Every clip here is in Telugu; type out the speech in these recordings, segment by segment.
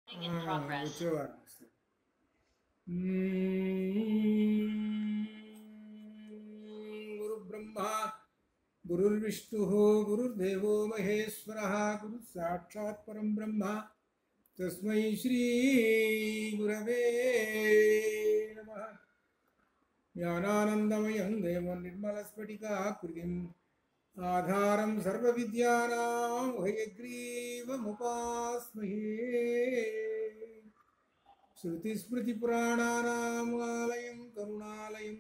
వచ్చేవారు గురు బ్రహ్మ గురుర్విష్ణు గురుర్దేవో మహేశ్వర గురు సాక్షాత్ పరం బ్రహ్మ తస్మై శ్రీ గురవే నమః. జ్ఞానానందమయం దేవం నిర్మలస్ఫటికాకృతిం ఆధారం సర్వవిద్యానాం హయగ్రీవముపాస్మహే. శృతిస్మృతిపురాణానాం ఆలయం కరుణాలయం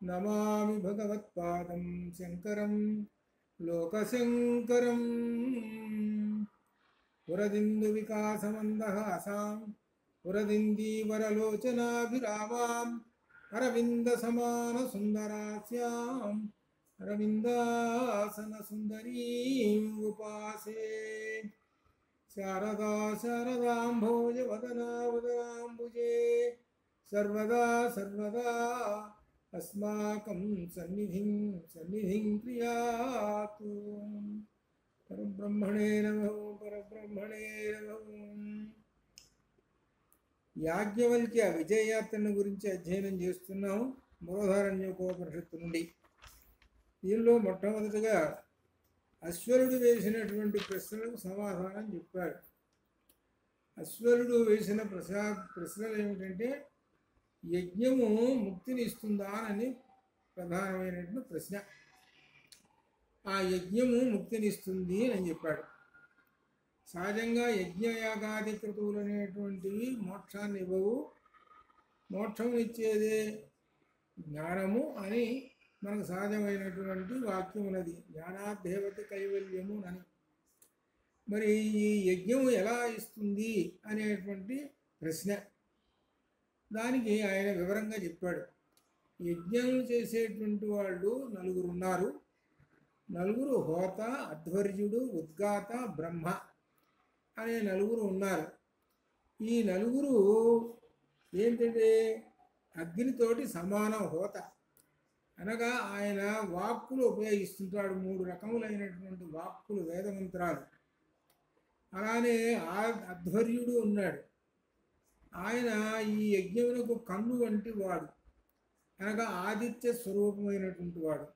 నమామి భగవత్పాదం శంకరం లోకశంకరం. పురదిందు వికాసమందహాసాం పురదిందీవరలోచనాభిరామాం అరవింద సమాన సుందరాస్యాం అరవిందాసన సుందరీం ఉపాసే. శారదా శారదాంభోజ వదనా వదనాంబుజే సర్వదా సర్వదా అస్మాకం సన్నిధిం సన్నిధిం క్రియాతు. పరబ్రహ్మణే నమః పరబ్రహ్మణే నమః. యాజ్ఞవల్క్య విజయయాత్రను గురించి అధ్యయనం చేస్తున్నాం బృహదారణ్యకోపనిషత్తు నుండి. దీనిలో మొట్టమొదటిగా అశ్వరుడు వేసినటువంటి ప్రశ్నలకు సమాధానం చెప్పాడు. అశ్వరుడు వేసిన ప్రశ్నలు ఏమిటంటే యజ్ఞము ముక్తిని ఇస్తుందా అని ప్రధానమైనటువంటి ప్రశ్న. ఆ యజ్ఞము ముక్తినిస్తుంది అని చెప్పాడు. సహజంగా యజ్ఞయాగాది క్రతువులు అనేటువంటివి మోక్షాన్ని ఇవ్వవు, మోక్షం ఇచ్చేదే జ్ఞానము అని మనకు సహజమైనటువంటి వాక్యం ఉన్నది. జ్ఞానాదేవత కైవల్యము అని. మరి ఈ యజ్ఞము ఎలా ఇస్తుంది అనేటువంటి ప్రశ్న, దానికి ఆయన వివరంగా చెప్పాడు. యజ్ఞం చేసేటువంటి వాళ్ళు నలుగురు ఉన్నారు. నలుగురు హోత, అధ్వర్యుడు, ఉద్గాత, బ్రహ్మ అనే నలుగురు ఉన్నారు. ఈ నలుగురు ఏంటంటే అగ్నితోటి సమానం హోత, అనగా ఆయన వాక్కులు ఉపయోగిస్తుంటాడు. 3 రకములైనటువంటి వాక్కులు, వేదమంత్రాలు. అలానే అధ్వర్యుడు ఉన్నాడు. ఆయన ఈ యజ్ఞమునకు కన్ను వంటి వాడు, అనగా ఆదిత్య స్వరూపమైనటువంటి వాడు.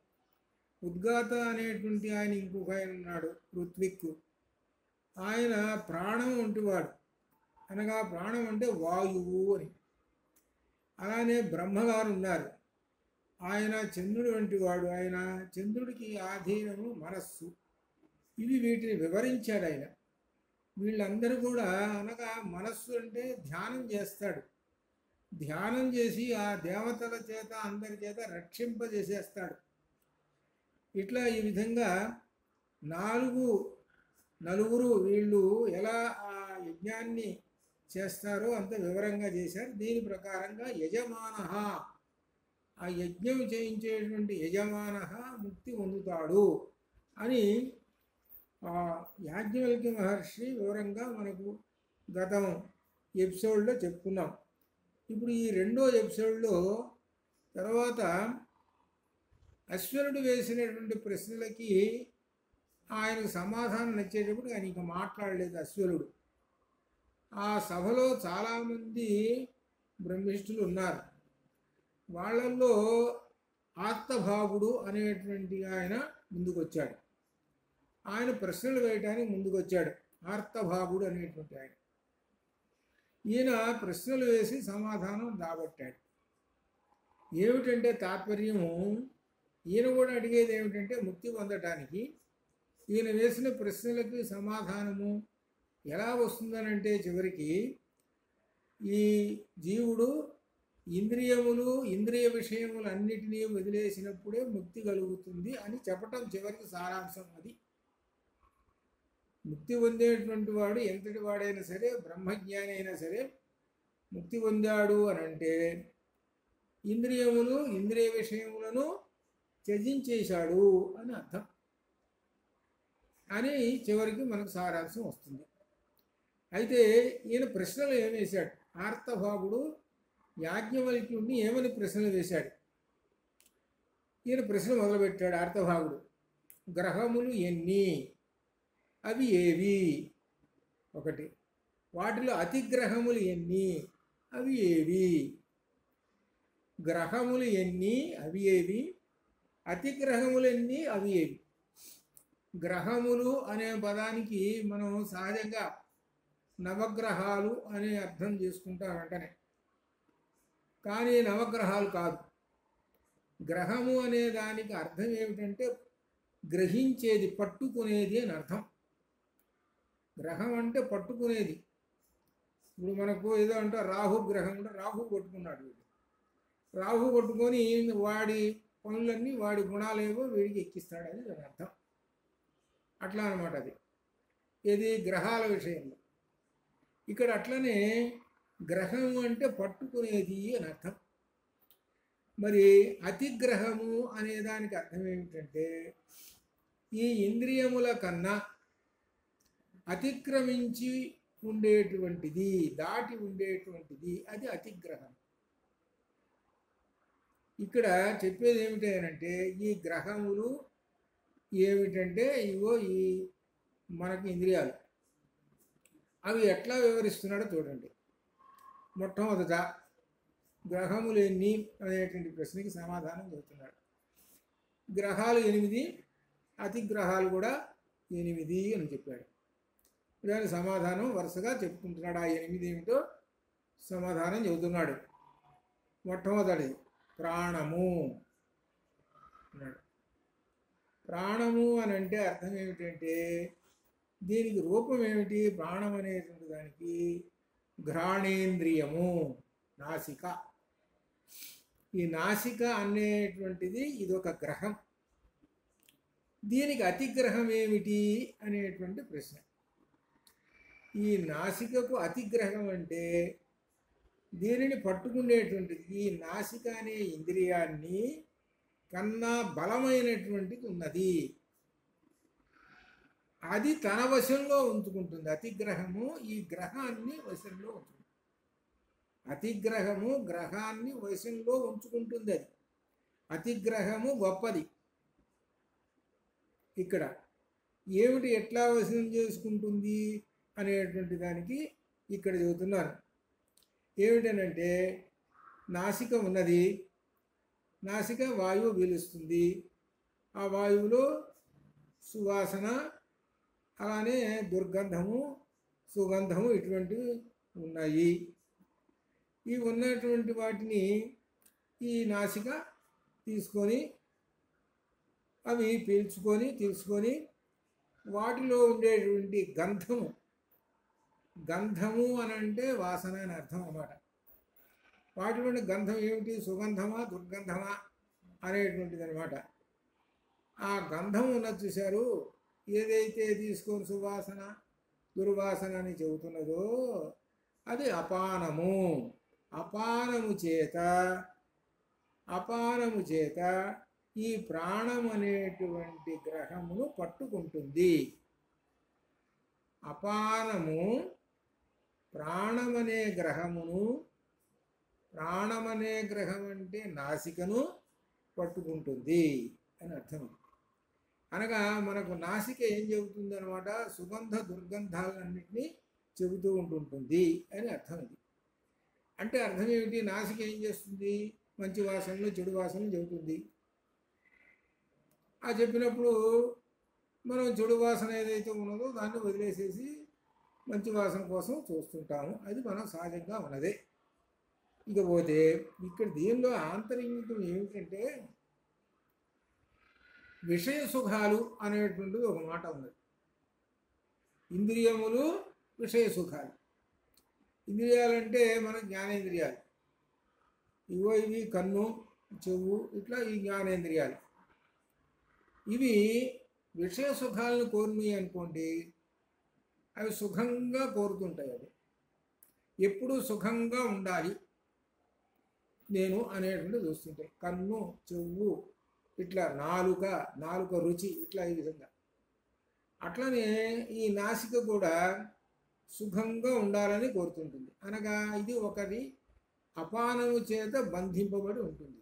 ఉద్గాత అనేటువంటి ఆయన ఇంకొక ఆయన ఉన్నాడు, ఋత్విక్. ఆయన ప్రాణం వంటివాడు, అనగా ప్రాణం అంటే వాయువు అని. అలానే బ్రహ్మగారు ఉన్నారు. ఆయన చంద్రుడి వంటి వాడు, ఆయన చంద్రుడికి ఆధీనము మనస్సు. ఇవి వీటిని వివరించాడు ఆయన. వీళ్ళందరూ కూడా అనగా మనస్సు అంటే ధ్యానం చేస్తాడు. ధ్యానం చేసి ఆ దేవతల చేత అందరి చేత రక్షింపజేసేస్తాడు. ఇట్లా ఈ విధంగా నలుగురు వీళ్ళు ఎలా ఆ యజ్ఞాన్ని చేస్తారో అంత వివరంగా చేశారు. దీని ప్రకారంగా యజమాన, ఆ యజ్ఞం చేయించేటువంటి యజమాన ముక్తి పొందుతాడు అని యాజ్ఞవల్క్య మహర్షి వివరంగా మనకు గతం ఎపిసోడ్లో చెప్పుకున్నాం. ఇప్పుడు ఈ రెండో ఎపిసోడ్లో తర్వాత అశ్వరుడు వేసినటువంటి ప్రశ్నలకి ఆయనకు సమాధానం నచ్చేటప్పుడు ఆయన ఇంకా మాట్లాడలేదు అశ్వరుడు. ఆ సభలో చాలామంది బ్రహ్మిష్ఠులు ఉన్నారు. వాళ్ళల్లో ఆర్తభావుడు అనేటువంటి ఆయన ముందుకొచ్చాడు. ఆయన ప్రశ్నలు వేయడానికి ముందుకొచ్చాడు. ఆర్తభావుడు అనేటువంటి ఆయన. ఈయన ప్రశ్నలు వేసి సమాధానం దాబట్టాడు. ఏమిటంటే తాత్పర్యము, ఈయన కూడా అడిగేది ఏమిటంటే ముక్తి పొందటానికి ఈయన వేసిన ప్రశ్నలకి సమాధానము ఎలా వస్తుందనంటే చివరికి ఈ జీవుడు ఇంద్రియములు, ఇంద్రియ విషయములు అన్నిటినీ వదిలేసినప్పుడే ముక్తి కలుగుతుంది అని చెప్పటం చివరికి సారాంశం. అది ముక్తి పొందేటువంటి వాడు ఎంతటి వాడైనా సరే, బ్రహ్మజ్ఞాని అయినా సరే ముక్తి పొందాడు అని అంటే ఇంద్రియములు, ఇంద్రియ విషయములను త్యజించేశాడు అని అర్థం అని చివరికి మనకు సారాంశం వస్తుంది. అయితే ఈయన ప్రశ్నలు ఏమి వేశాడు? ఆర్తభావుడు యాజ్ఞవల్క్యుడిని ఏమని ప్రశ్నలు వేశాడు? ఈయన ప్రశ్న మొదలుపెట్టాడు ఆర్తభావుడు. గ్రహములు ఎన్ని? అవి ఏవి? ఒకటి. వాటిలో అతిగ్రహములు ఎన్ని, అవి ఏవి? గ్రహములు ఎన్ని, అవి ఏవి? అతిగ్రహములు ఎన్ని, అవి ఏవి? గ్రహములు అనే పదానికి మనం సహజంగా నవగ్రహాలు అనే అర్థం చేసుకుంటాం వెంటనే. కానీ నవగ్రహాలు కాదు. గ్రహము అనే దానికి అర్థం ఏమిటంటే గ్రహించేది, పట్టుకునేది అని అర్థం. గ్రహం అంటే పట్టుకునేది. ఇప్పుడు మనకు ఏదో అంటే రాహు గ్రహం అంటే రాహు పట్టుకున్నాడు వీడు. రాహు పట్టుకొని వాడి పనులన్నీ, వాడి గుణాలేవో వీడికి ఎక్కిస్తాడు, అది దాని అర్థం. అట్లా అనమాట అది. ఇది గ్రహాల విషయంలో. ఇక్కడ అట్లనే గ్రహం అంటే పట్టుకునేది అని అర్థం. మరి అతిగ్రహము అనే దానికి అర్థం ఏమిటంటే ఈ ఇంద్రియముల కన్నా అతిక్రమించి ఉండేటువంటిది, దాటి ఉండేటువంటిది, అది అతిగ్రహం. ఇక్కడ చెప్పేది ఏమిటంటే ఈ గ్రహములు ఏమిటంటే ఇవో ఈ మనకి ఇంద్రియాలు, అవి ఎట్లా వివరిస్తున్నాడో చూడండి. మొట్టమొదట గ్రహములు ఎన్ని అనేటువంటి ప్రశ్నకి సమాధానం చెబుతున్నాడు. గ్రహాలు 8, అతిగ్రహాలు కూడా 8 అని చెప్పాడు. దాని సమాధానం వరుసగా చెప్పుకుంటున్నాడు. ఆ 8 ఏమిటో సమాధానం చెబుతున్నాడు. మొట్టమొదటి ప్రాణము అన్నాడు. ప్రాణము అని అంటే అర్థం ఏమిటంటే దీనికి రూపం ఏమిటి? ప్రాణం అనేటువంటి దానికి ఘ్రాణేంద్రియము, నాసిక. ఈ నాసిక అనేటువంటిది ఇదొక గ్రహం. దీనికి అతిగ్రహం ఏమిటి అనేటువంటి ప్రశ్న. ఈ నాసికకు అతిగ్రహం అంటే దీనిని పట్టుకునేటువంటిది, ఈ నాసిక అనే ఇంద్రియాన్ని కన్నా బలమైనటువంటిది ఉన్నది, అది తన వశంలో ఉంచుకుంటుంది. అతిగ్రహము ఈ గ్రహాన్ని వశంలో ఉంచుకుంటుంది. అతిగ్రహము గ్రహాన్ని వశంలో ఉంచుకుంటుంది. అది అతిగ్రహము గొప్పది. ఇక్కడ ఏమిటి, ఎట్లా వశం చేసుకుంటుంది అనేటువంటి దానికి ఇక్కడ చెబుతున్నాను. ఏమిటనంటే నాసిక ఉన్నది, నాసిక వాయువు పీలుస్తుంది, ఆ వాయువులో సువాసన, అలానే దుర్గంధము, సుగంధము ఇటువంటివి ఉన్నాయి. ఈ ఉన్నటువంటి వాటిని ఈ నాసిక తీసుకొని అవి పీల్చుకొని తీసుకొని వాటిలో ఉండేటువంటి గంధము, గంధము అని అంటే వాసన అని అర్థం అన్నమాట. వాటిలోని గంధం ఏమిటి? సుగంధమా దుర్గంధమా అనేటువంటిది అనమాట. ఆ గంధం ఉన్నది చూశారు, ఏదైతే తీసుకొని సువాసన దుర్వాసన అని చెబుతున్నదో అది అపానము. అపానము చేత ఈ ప్రాణం అనేటువంటి గ్రహమును పట్టుకుంటుంది. అపానము ప్రాణమనే గ్రహమును, ప్రాణమనే గ్రహం అంటే నాసికను పట్టుకుంటుంది అని అర్థం. అనగా మనకు నాసిక ఏం చెబుతుంది అనమాట? సుగంధ దుర్గంధాలన్నింటినీ చెబుతూ ఉంటుంటుంది అని అర్థం. ఇది అంటే అర్థం ఏమిటి? నాసిక ఏం చేస్తుంది? మంచి వాసనలు చెడు వాసనలు చెబుతుంది. ఆ చెప్పినప్పుడు మనం చెడు వాసన ఏదైతే ఉన్నదో దాన్ని వదిలేసేసి మంచి వాసన కోసం చూస్తుంటాము. అది మనం సహజంగా ఉన్నదే. ఇకపోతే ఇక్కడ దీనిలో ఆంతర్యం ఏమిటంటే విషయ సుఖాలు అనేటువంటిది ఒక మాట ఉన్నది. ఇంద్రియములు, విషయ సుఖాలు. ఇంద్రియాలంటే మన జ్ఞానేంద్రియాలు, ఇవో ఇవి కన్ను, చెవు, ఇట్లా ఈ జ్ఞానేంద్రియాలు. ఇవి విషయ సుఖాలను కోరినాయి అనుకోండి, అవి సుఖంగా కోరుతుంటాయి. అవి ఎప్పుడూ సుఖంగా ఉండాలి నేను అనేటువంటి చూస్తుంటాయి. కన్ను, చెవు, ఇట్లా నాలుక రుచి, ఇట్లా ఈ విధంగా. అట్లనే ఈ నాసిక కూడా సుఖంగా ఉండాలని కోరుతుంటుంది. అనగా ఇది ఒకటి అపానము చేత బంధింపబడి ఉంటుంది.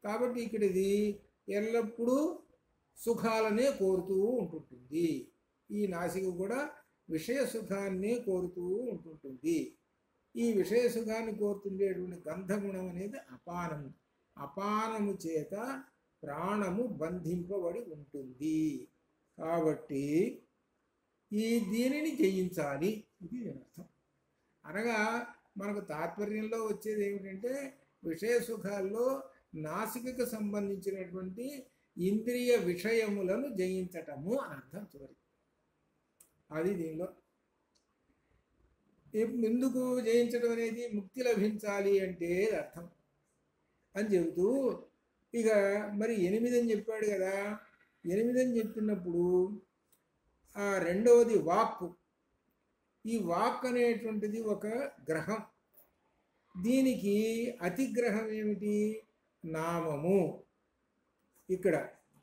కాబట్టి ఇక్కడ ఇది ఎల్లప్పుడూ సుఖాలనే కోరుతూ ఉంటుంటుంది. ఈ నాసిక కూడా విషయ సుఖాన్ని కోరుతూ ఉంటుంటుంది. ఈ విషయ సుఖాన్ని కోరుతుండేటువంటి గంధగుణం అనేది అపానము. అపానము చేత ప్రాణము బంధింపబడి ఉంటుంది. కాబట్టి దీనిని జయించాలి, ఇది అర్థం. అనగా మనకు తాత్పర్యంలో వచ్చేది ఏమిటంటే విషయ సుఖాల్లో నాసికకు సంబంధించినటువంటి ఇంద్రియ విషయములను జయించటము అని అర్థం. చివరి అది దీనిలో ఎందుకు జయించడం అనేది ముక్తి లభించాలి అంటే అర్థం అని చెబుతూ ఇక మరి 8 అని చెప్పాడు కదా. 8 అని చెప్పినప్పుడు ఆ రెండవది వాక్కు. ఈ వాక్ అనేటువంటిది ఒక గ్రహం. దీనికి అతిగ్రహం ఏమిటి? నామము. ఇక్కడ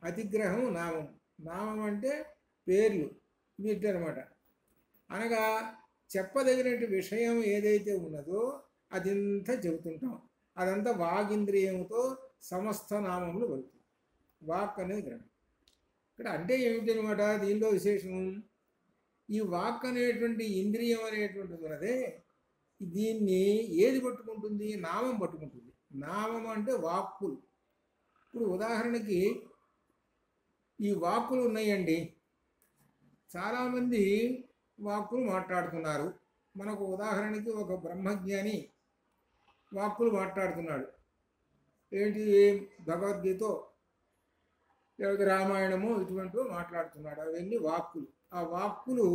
అతిగ్రహం నామం. నామం అంటే పేర్లు వీటనమాట. అనగా చెప్పదగినటువంటి విషయం ఏదైతే ఉన్నదో అదంతా చెబుతుంటాం. అదంతా వాగింద్రియంతో సమస్త నామములు పడుతుంది. వాక్ అనేది గ్రహం. ఇక్కడ అంటే ఏమిటనమాట దీనిలో విశేషం, ఈ వాక్ అనేటువంటి ఇంద్రియం అనేటువంటిది ఉన్నదే దీన్ని ఏది పట్టుకుంటుంది? నామం పట్టుకుంటుంది. నామం అంటే వాక్కులు. ఇప్పుడు ఉదాహరణకి ఈ వాక్కులు ఉన్నాయండి, చాలామంది వాక్కులు మాట్లాడుతున్నారు. మనకు ఉదాహరణకి ఒక బ్రహ్మజ్ఞాని వాక్కులు మాట్లాడుతున్నాడు. ఏంటి? భగవద్గీత లేదా రామాయణము ఇటువంటివి మాట్లాడుతున్నాడు. అవన్నీ వాక్కులు. ఆ వాక్కులు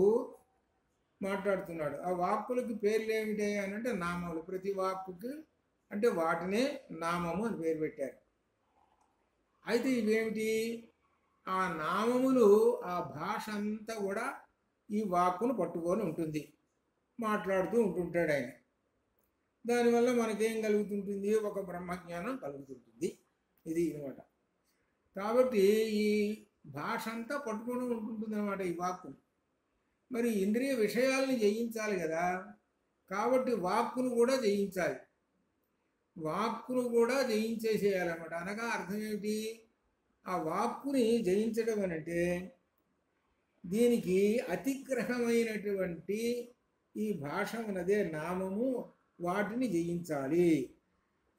మాట్లాడుతున్నాడు. ఆ వాక్కులకి పేర్లు ఏమిటి అని అంటే నామములు. ప్రతి వాక్కుకి అంటే వాటినే నామము అని పేరు పెట్టారు. అయితే ఇవేమిటి? ఆ నామములు ఆ భాష అంతా కూడా ఈ వాక్కును పట్టుకొని ఉంటుంది, మాట్లాడుతూ ఉంటుంటాడు ఆయన. దానివల్ల మనకేం కలుగుతుంటుంది? ఒక బ్రహ్మజ్ఞానం కలుగుతుంటుంది. ఇది అనమాట. కాబట్టి ఈ భాష అంతా పట్టుకొని ఉంటుంటుంది అన్నమాట ఈ వాక్కు. మరి ఇంద్రియ విషయాల్ని జయించాలి కదా, కాబట్టి వాక్కును కూడా జయించాలి. వాక్కును కూడా జయించేసేయాలన్నమాట. అనగా అర్థం ఏమిటి? ఆ వాక్కుని జయించడం అనంటే దీనికి అతిగ్రహమైనటువంటి ఈ భాష ఉన్నదే నామము, వాటిని జయించాలి.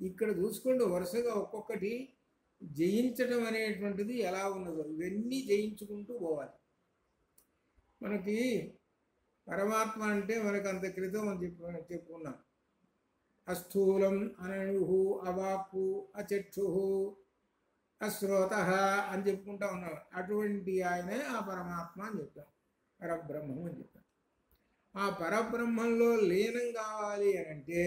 ఇక్కడ చూసుకోండి, వరుసగా ఒక్కొక్కటి జయించడం అనేటువంటిది ఎలా ఉన్నదో ఇవన్నీ జయించుకుంటూ పోవాలి. మనకి పరమాత్మ అంటే మనకు అంత క్రితం అని చెప్పుకున్నాం. అస్థూలం, అనణుహు, అవాక్కు, అచక్షు, అశ్రోత అని చెప్పుకుంటా ఉన్నాం. అటువంటి ఆయనే ఆ పరమాత్మ అని చెప్పాం, పరబ్రహ్మం అని చెప్పాం. ఆ పరబ్రహ్మంలో లీనం కావాలి అని అంటే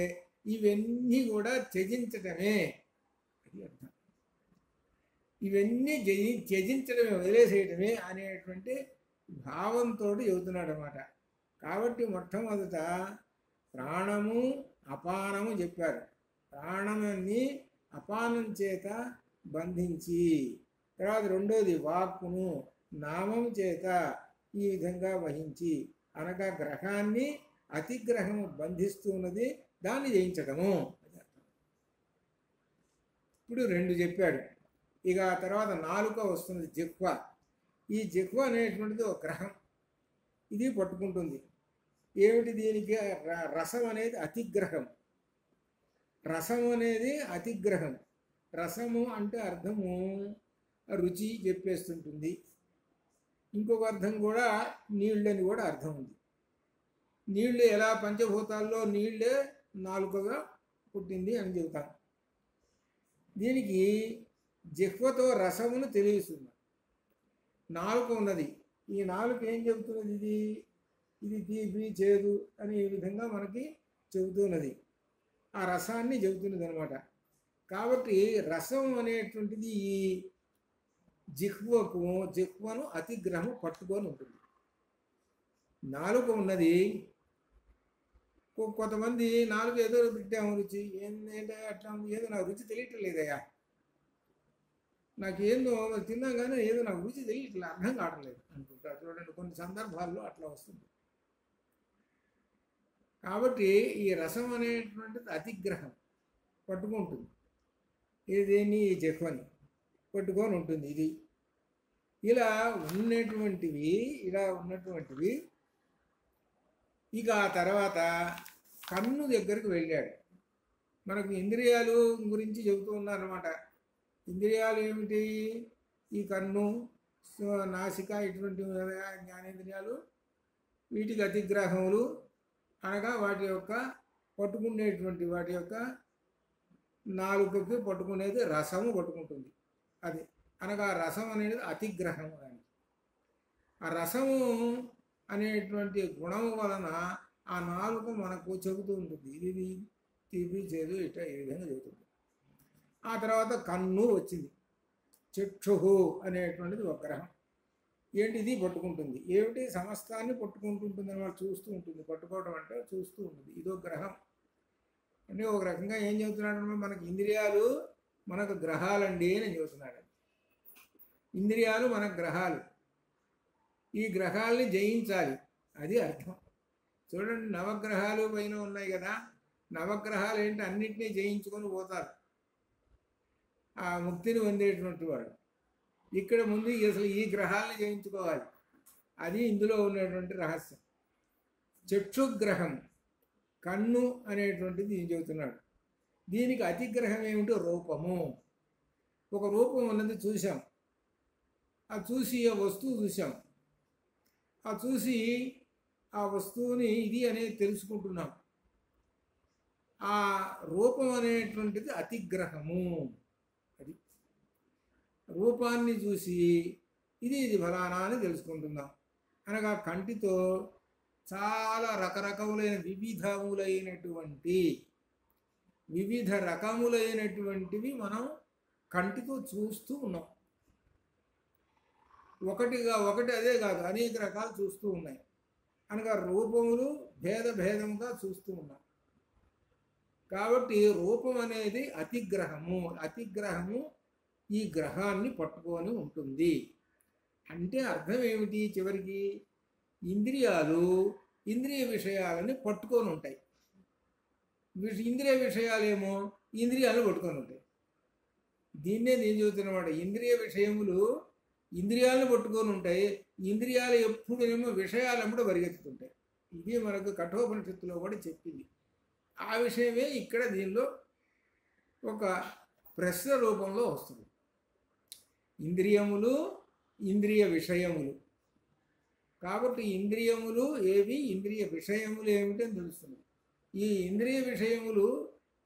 ఇవన్నీ కూడా త్యజించటమే, అది అర్థం. ఇవన్నీ త్యజించడమే, వదిలేసేయటమే అనేటువంటి భావంతో చెబుతున్నాడు అన్నమాట. కాబట్టి మొట్టమొదట ప్రాణము అపానము చెప్పారు. ప్రాణాన్ని అపానం చేత బంధించి, తర్వాత రెండోది వాక్కును నామం చేత ఈ విధంగా వహించి, అనగా గ్రహాన్ని అతిగ్రహము బంధిస్తున్నది, దాన్ని జయించటము. ఇప్పుడు 2 చెప్పాడు. ఇక ఆ తర్వాత 4 వస్తుంది, జిహ్వ. ఈ జిహ్వ అనేటువంటిది ఒక గ్రహం. ఇది పట్టుకుంటుంది. ఏమిటి? దీనికి రసం అనేది అతిగ్రహం. రసం అనేది అతిగ్రహం. రసము అంటే అర్థము రుచి చెప్పేస్తుంటుంది. ఇంకొక అర్థం కూడా నీళ్ళని కూడా అర్థం ఉంది. నీళ్ళు ఎలా పంచభూతాల్లో నీళ్ళే నాలుకగా పుట్టింది అని చెబుతాం. దీనికి జిహ్వతో రసమును తెలియస్తుంది. నాలుక ఉన్నది. ఈ నాలుక ఏం చెబుతున్నది? ఇది తీపి, చేదు అని ఈ విధంగా మనకి చెబుతున్నది. ఆ రసాన్ని చెబుతున్నది అనమాట. కాబట్టి రసం అనేటువంటిది ఈ జిహ్వను అతిగ్రహము పట్టుకొని ఉంటుంది. నాలుక ఉన్నది. కొంతమంది నాలుగు ఏదో పెట్టాము రుచి, ఏంటంటే అట్లా ఉంది, ఏదో నాకు రుచి తెలియటం లేదయ్యా, నాకేందో తిన్నాం కానీ ఏదో నాకు రుచి తెలియట్లేదు, అర్థం కావట్లేదు అనుకుంటా. చూడండి, కొన్ని సందర్భాల్లో అట్లా వస్తుంది. కాబట్టి ఈ రసం అనేటువంటిది అతిగ్రహం పట్టుకుంటుంది. ఏదేని ఈ జిహ్వని పట్టుకొని ఉంటుంది. ఇది ఇలా ఉన్నటువంటివి ఇక ఆ తర్వాత కన్ను దగ్గరికి వెళ్ళాడు. మనకు ఇంద్రియాలు గురించి చెబుతూ ఉన్నారన్నమాట. ఇంద్రియాలు ఏమిటి? ఈ కన్ను, నాసిక, ఇటువంటి జ్ఞానేంద్రియాలు. వీటికి అతిగ్రహములు అనగా వాటి యొక్క పట్టుకునేటువంటి వాటి యొక్క నాలుకకి పట్టుకునేది రసము పట్టుకుంటుంది. అది అనగా రసం అనేది అతిగ్రహము. అని ఆ రసము అనేటువంటి గుణము వలన ఆ నాలుక మనకు చెబుతూ ఉంటుంది, ఇది తీపి చేదు ఇట ఈ విధంగా చెబుతుంది. ఆ తర్వాత కన్ను వచ్చింది. చక్షుహు అనేటువంటిది ఒక గ్రహం. ఏంటిది? పట్టుకుంటుంది. ఏమిటి? సమస్తాన్ని పట్టుకుంటుంటుంది అని చూస్తూ ఉంటుంది. పట్టుకోవడం అంటే చూస్తూ ఉంటుంది. ఇదో గ్రహం. అంటే ఒక రకంగా ఏం చెబుతున్నాడు? మనకి ఇంద్రియాలు మనకు గ్రహాలండి అని చెబుతున్నాడు. ఇంద్రియాలు మన గ్రహాలు. ఈ గ్రహాలని జయించాలి, అది అర్థం. చూడండి, నవగ్రహాలు పైన ఉన్నాయి కదా, నవగ్రహాలు ఏంటి? అన్నింటినీ జయించుకొని పోతారు ఆ ముక్తిని పొందేటువంటి వాడు. ఇక్కడ ముందు అసలు ఈ గ్రహాలను జయించుకోవాలి, అది ఇందులో ఉన్నటువంటి రహస్యం. చక్షుగ్రహం, కన్ను అనేటువంటిది చెబుతున్నాడు. దీనికి అతిగ్రహం ఏమిటో రూపము. ఒక రూపం ఉన్నది చూసాం, ఆ చూసి ఆ వస్తువు చూసాం, ఆ చూసి ఆ వస్తువుని ఇది అనేది తెలుసుకుంటున్నాం. ఆ రూపం అనేటువంటిది అతిగ్రహము. అది రూపాన్ని చూసి ఇది ఫలానా అని తెలుసుకుంటున్నాం. అనగా కంటితో చాలా రకరకములైన వివిధ రకములైనటువంటివి మనం కంటితో చూస్తూ ఉన్నాం. ఒకటి అదే కాదు, అనేక రకాలు చూస్తూ ఉన్నాయి. అనగా రూపములు భేదంగా చూస్తూ ఉన్నాం. కాబట్టి రూపం అనేది అతిగ్రహము ఈ గ్రహాన్ని పట్టుకొని ఉంటుంది. అంటే అర్థం ఏమిటి? చివరికి ఇంద్రియాలు ఇంద్రియ విషయాలని పట్టుకొని ఉంటాయి. ఇంద్రియ విషయాలేమో ఇంద్రియాలు పట్టుకొని ఉంటాయి. దీన్నే నేను చెబుతున్నమాట. ఇంద్రియ విషయములు ఇంద్రియాలను పట్టుకొని ఉంటాయి. ఇంద్రియాలు ఎప్పుడేమో విషయాలమ్మట పరిగెత్తుతుంటాయి. ఇది మనకు కఠోపనిషత్తులో కూడా చెప్పింది. ఆ విషయమే ఇక్కడ దీనిలో ఒక ప్రశ్న రూపంలో వస్తుంది. ఇంద్రియములు, ఇంద్రియ విషయములు. కాబట్టి ఇంద్రియములు ఏవి, ఇంద్రియ విషయములు ఏమిటని తెలుస్తుంది. ఈ ఇంద్రియ విషయములు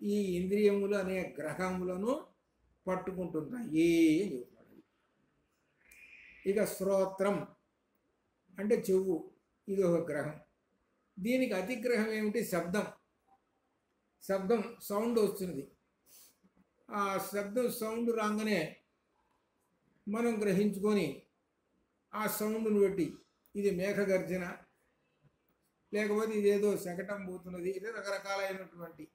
ఈ ఇంద్రియములు అనే గ్రహములను పట్టుకుంటున్నాయి అని చెబుతున్నాడు. ఇక శ్రోత్రం అంటే చెవు, ఇది ఒక గ్రహం. దీనికి అతిగ్రహం ఏమిటి? శబ్దం సౌండ్ వస్తున్నది. ఆ సౌండ్ రాగానే మనం గ్రహించుకొని ఆ సౌండ్ను బట్టి ఇది మేఘగర్జన, లేకపోతే ఇదేదో శకటం పోతున్నది, ఇది రకరకాలైనటువంటి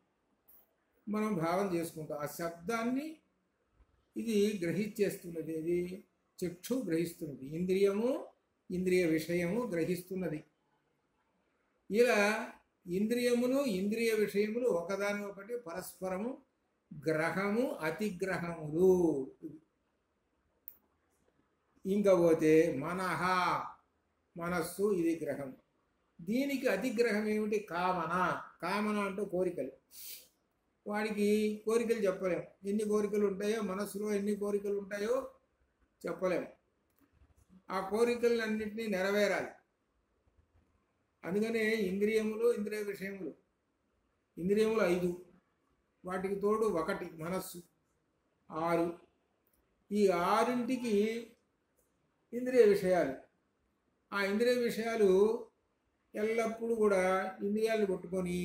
మనం భావన చేసుకుంటాం. ఆ శబ్దాన్ని ఇది గ్రహించేస్తున్నది. ఇది చక్షు గ్రహిస్తున్నది, ఇంద్రియము ఇంద్రియ విషయము గ్రహిస్తున్నది. ఇలా ఇంద్రియములు ఇంద్రియ విషయములు ఒకదాని ఒకటి పరస్పరము గ్రహము అతిగ్రహములు. ఇంకా పోతే మనస్సు, ఇది గ్రహం. దీనికి అతిగ్రహం ఏమిటి? కామన అంటే కోరికలు. వాడికి కోరికలు చెప్పలేము. ఎన్ని కోరికలు ఉంటాయో మనస్సులో, ఎన్ని కోరికలు ఉంటాయో చెప్పలేము. ఆ కోరికలన్నింటినీ నెరవేరాలి. అందుకనే ఇంద్రియములు ఇంద్రియ విషయములు. ఇంద్రియములు 5, వాటికి తోడు 1 మనస్సు, 6. ఈ 6ంటికి ఇంద్రియ విషయాలు. ఆ ఇంద్రియ విషయాలు ఎల్లప్పుడూ కూడా ఇంద్రియాలను కొట్టుకొని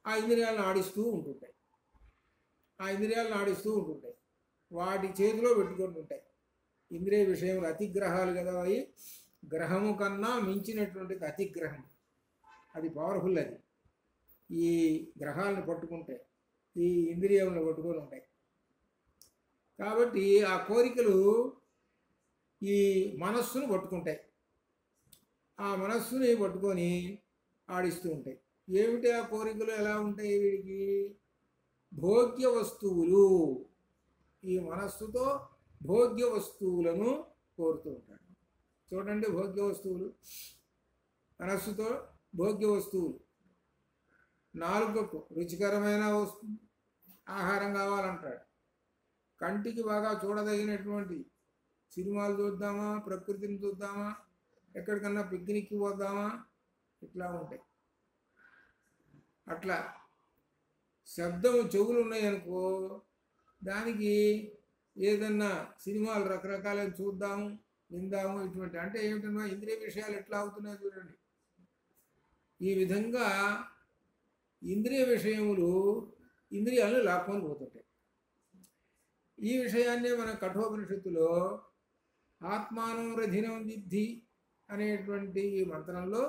ఆ ఇంద్రియాలను ఆడిస్తూ ఉంటుంటాయి. వాటి చేతిలో పెట్టుకొని ఉంటాయి. ఇంద్రియ విషయములు అతిగ్రహాలు కదా. అవి గ్రహము కన్నా మించినటువంటిది అతిగ్రహం. అది పవర్ఫుల్. అది ఈ గ్రహాలను పట్టుకుంటే ఈ ఇంద్రియములను పట్టుకొని ఉంటాయి. కాబట్టి ఆ కోరికలు ఈ మనస్సును పట్టుకుంటాయి. ఆ మనస్సుని పట్టుకొని ఆడిస్తూ ఉంటాయి. ఏమిటి ఆ కోరికలు? ఎలా ఉంటాయి వీడికి? భోగ్య వస్తువులు. ఈ మనస్సుతో భోగ్య వస్తువులను కోరుతూ ఉంటాడు. చూడండి, భోగ్య వస్తువులు మనస్సుతో భోగ్య వస్తువులు, నాలుకకు రుచికరమైన ఆహారం కావాలంటాడు, కంటికి బాగా చూడదగినటువంటి సినిమాలు చూద్దామా, ప్రకృతిని చూద్దామా, ఎక్కడికన్నా పిక్నిక్కి పోద్దామా, ఇట్లా ఉంటాయి. అట్లా శబ్దం చెవులు ఉన్నాయనుకో, దానికి ఏదన్నా సినిమాలు రకరకాల చూద్దాము, విందాము, ఇటువంటి అంటే ఏమిటన్నా ఇంద్రియ విషయాలు ఎట్లా అవుతున్నాయి చూడండి. ఈ విధంగా ఇంద్రియ విషయములు ఇంద్రియాలను లాక్కొని పోతుంటాయి. ఈ విషయాన్నే మన కఠోపనిషత్తులో ఆత్మానం రథినం విద్ధి అనేటువంటి ఈ మంత్రంలో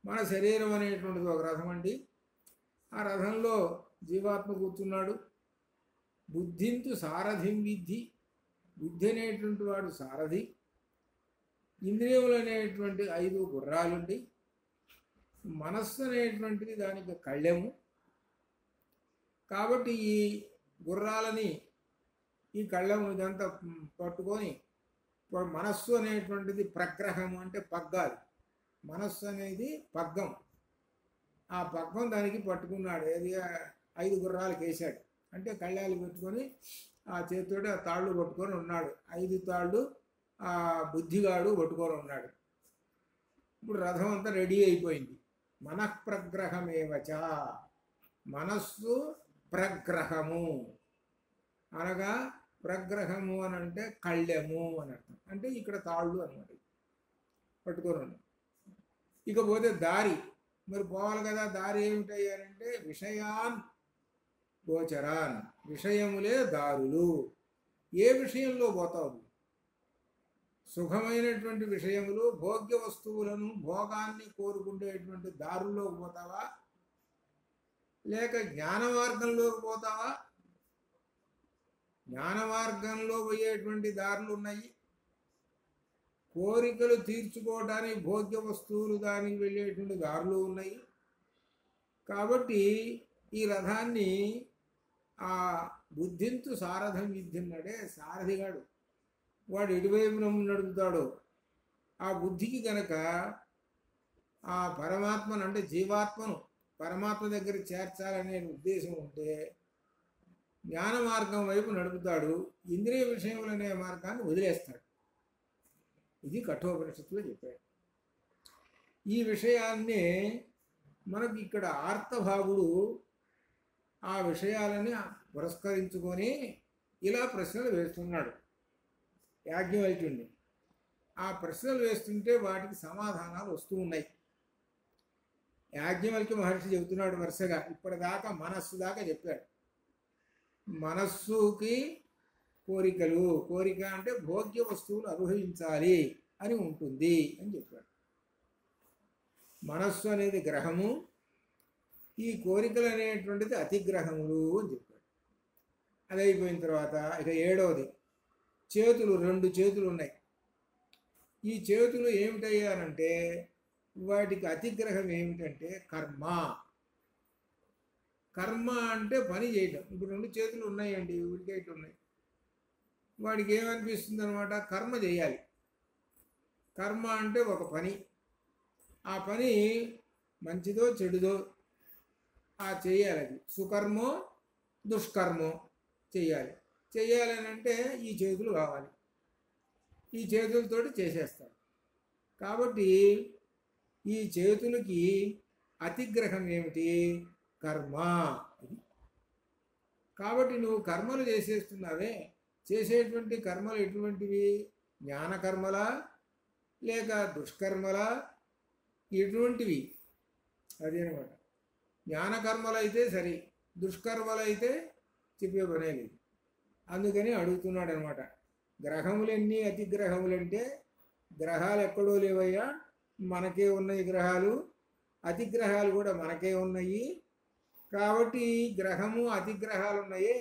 మన శరీరం అనేటువంటిది ఒక రథం అండి. ఆ రథంలో జీవాత్మ కూర్చున్నాడు. బుద్ధింతు సారథిం విద్ధి, బుద్ధి అనేటువంటి వాడు సారథి. ఇంద్రియములు అనేటువంటి 5 గుర్రాలుండి, మనస్సు అనేటువంటిది దానికి కళ్ళెము. కాబట్టి ఈ గుర్రాలని ఈ కళ్ళెము ఇదంతా పట్టుకొని, మనస్సు అనేటువంటిది ప్రగ్రహము అంటే పగ్గాలు, మనస్సు అనేది పగ్గం, ఆ పగ్గం దానికి పట్టుకున్నాడు. ఏది 5 గుర్రాలకు వేశాడు అంటే కళ్ళాలు పెట్టుకొని ఆ చేతితోటి ఆ తాళ్ళు పట్టుకొని ఉన్నాడు. 5 తాళ్ళు ఆ బుద్ధిగాడు పట్టుకొని ఉన్నాడు. ఇప్పుడు రథం అంతా రెడీ అయిపోయింది. మనఃప్రగ్రహమేవచ, మనస్సు ప్రగ్రహము అనగా ప్రగ్రహము అని అంటే కళ్ళెము అని అర్థం. అంటే ఇక్కడ తాళ్ళు అన్నమాట పట్టుకొని ఉన్నాడు. ఇకపోతే దారి, మరి పోవాలి కదా, దారి ఏమిటయ్యారంటే విషయాన్ గోచరాన్, విషయములే దారులు. ఏ విషయంలో పోతావు? సుఖమైనటువంటి విషయములు, భోగ్య వస్తువులను, భోగాన్ని కోరుకునేటువంటి దారుల్లోకి పోతావా, లేక జ్ఞాన మార్గంలోకి పోతావా? జ్ఞాన మార్గంలో పోయేటువంటి దారులు ఉన్నాయి, కోరికలు తీర్చుకోవడానికి భోగ్య వస్తువులు దానికి వెళ్ళేటువంటి దారులు ఉన్నాయి. కాబట్టి ఈ రథాన్ని ఆ బుద్ధింతు సారథం విద్యున్నాడే సారథిగాడు, వాడు ఎటువైపున నడుపుతాడో ఆ బుద్ధికి గనక ఆ పరమాత్మను అంటే జీవాత్మను పరమాత్మ దగ్గర చేర్చాలనే ఉద్దేశం ఉంటే జ్ఞాన మార్గం వైపు నడుపుతాడు, ఇంద్రియ విషయములనే మార్గాన్ని వదిలేస్తాడు. ఇది కఠోపనిషత్తులో చెప్పాడు. ఈ విషయాన్నే మనకి ఇక్కడ ఆర్తభాగుడు ఆ విషయాలని పురస్కరించుకొని ఇలా ప్రశ్నలు వేస్తున్నాడు యాజ్ఞవల్క్యుణ్ణి. ఆ ప్రశ్నలు వేస్తుంటే వాటికి సమాధానాలు వస్తూ ఉన్నాయి. యాజ్ఞవల్క్య మహర్షి చెబుతున్నాడు వరుసగా, ఇప్పటిదాకా మనస్సు దాకా చెప్పాడు. మనస్సుకి కోరికలు, కోరిక అంటే భోగ్య వస్తువులు అనుభవించాలి అని ఉంటుంది అని చెప్పాడు. మనస్సు అనేది గ్రహము, ఈ కోరికలు అనేటువంటిది అతిగ్రహములు అని చెప్పాడు. అది అయిపోయిన తర్వాత ఇక 7వది చేతులు, 2 చేతులు ఉన్నాయి. ఈ చేతులు ఏమిటయ్యానంటే వాటికి అతిగ్రహం ఏమిటంటే కర్మ. కర్మ అంటే పని చేయటం. ఇప్పుడు 2 చేతులు ఉన్నాయండి, ఉడికేటి ఉన్నాయి, వాడికి ఏమనిపిస్తుంది అనమాట, కర్మ చేయాలి. కర్మ అంటే ఒక పని, ఆ పని మంచిదో చెడుదో ఆ చేయాలి, అది సుకర్మో దుష్కర్మో చేయాలి. చేయాలని అంటే ఈ చేతులు కావాలి, ఈ చేతులతోటి చేసేస్తాడు. కాబట్టి ఈ చేతులకి అతిగ్రహం ఏమిటి, కర్మ. కాబట్టి నువ్వు కర్మలు చేసేస్తున్నావే, చేసేటువంటి కర్మలు ఎటువంటివి, జ్ఞానకర్మలా లేక దుష్కర్మలా, ఎటువంటివి? అదేనమాట. జ్ఞానకర్మలు అయితే సరి, దుష్కర్మలు అయితే చెప్పే పనే లేదు. అందుకని అడుగుతున్నాడు అనమాట. గ్రహములెన్ని అతిగ్రహములంటే గ్రహాలు ఎక్కడో లేవయ్యా, మనకే ఉన్నాయి గ్రహాలు, అతిగ్రహాలు కూడా మనకే ఉన్నాయి. కాబట్టి గ్రహము అతిగ్రహాలు ఉన్నాయే,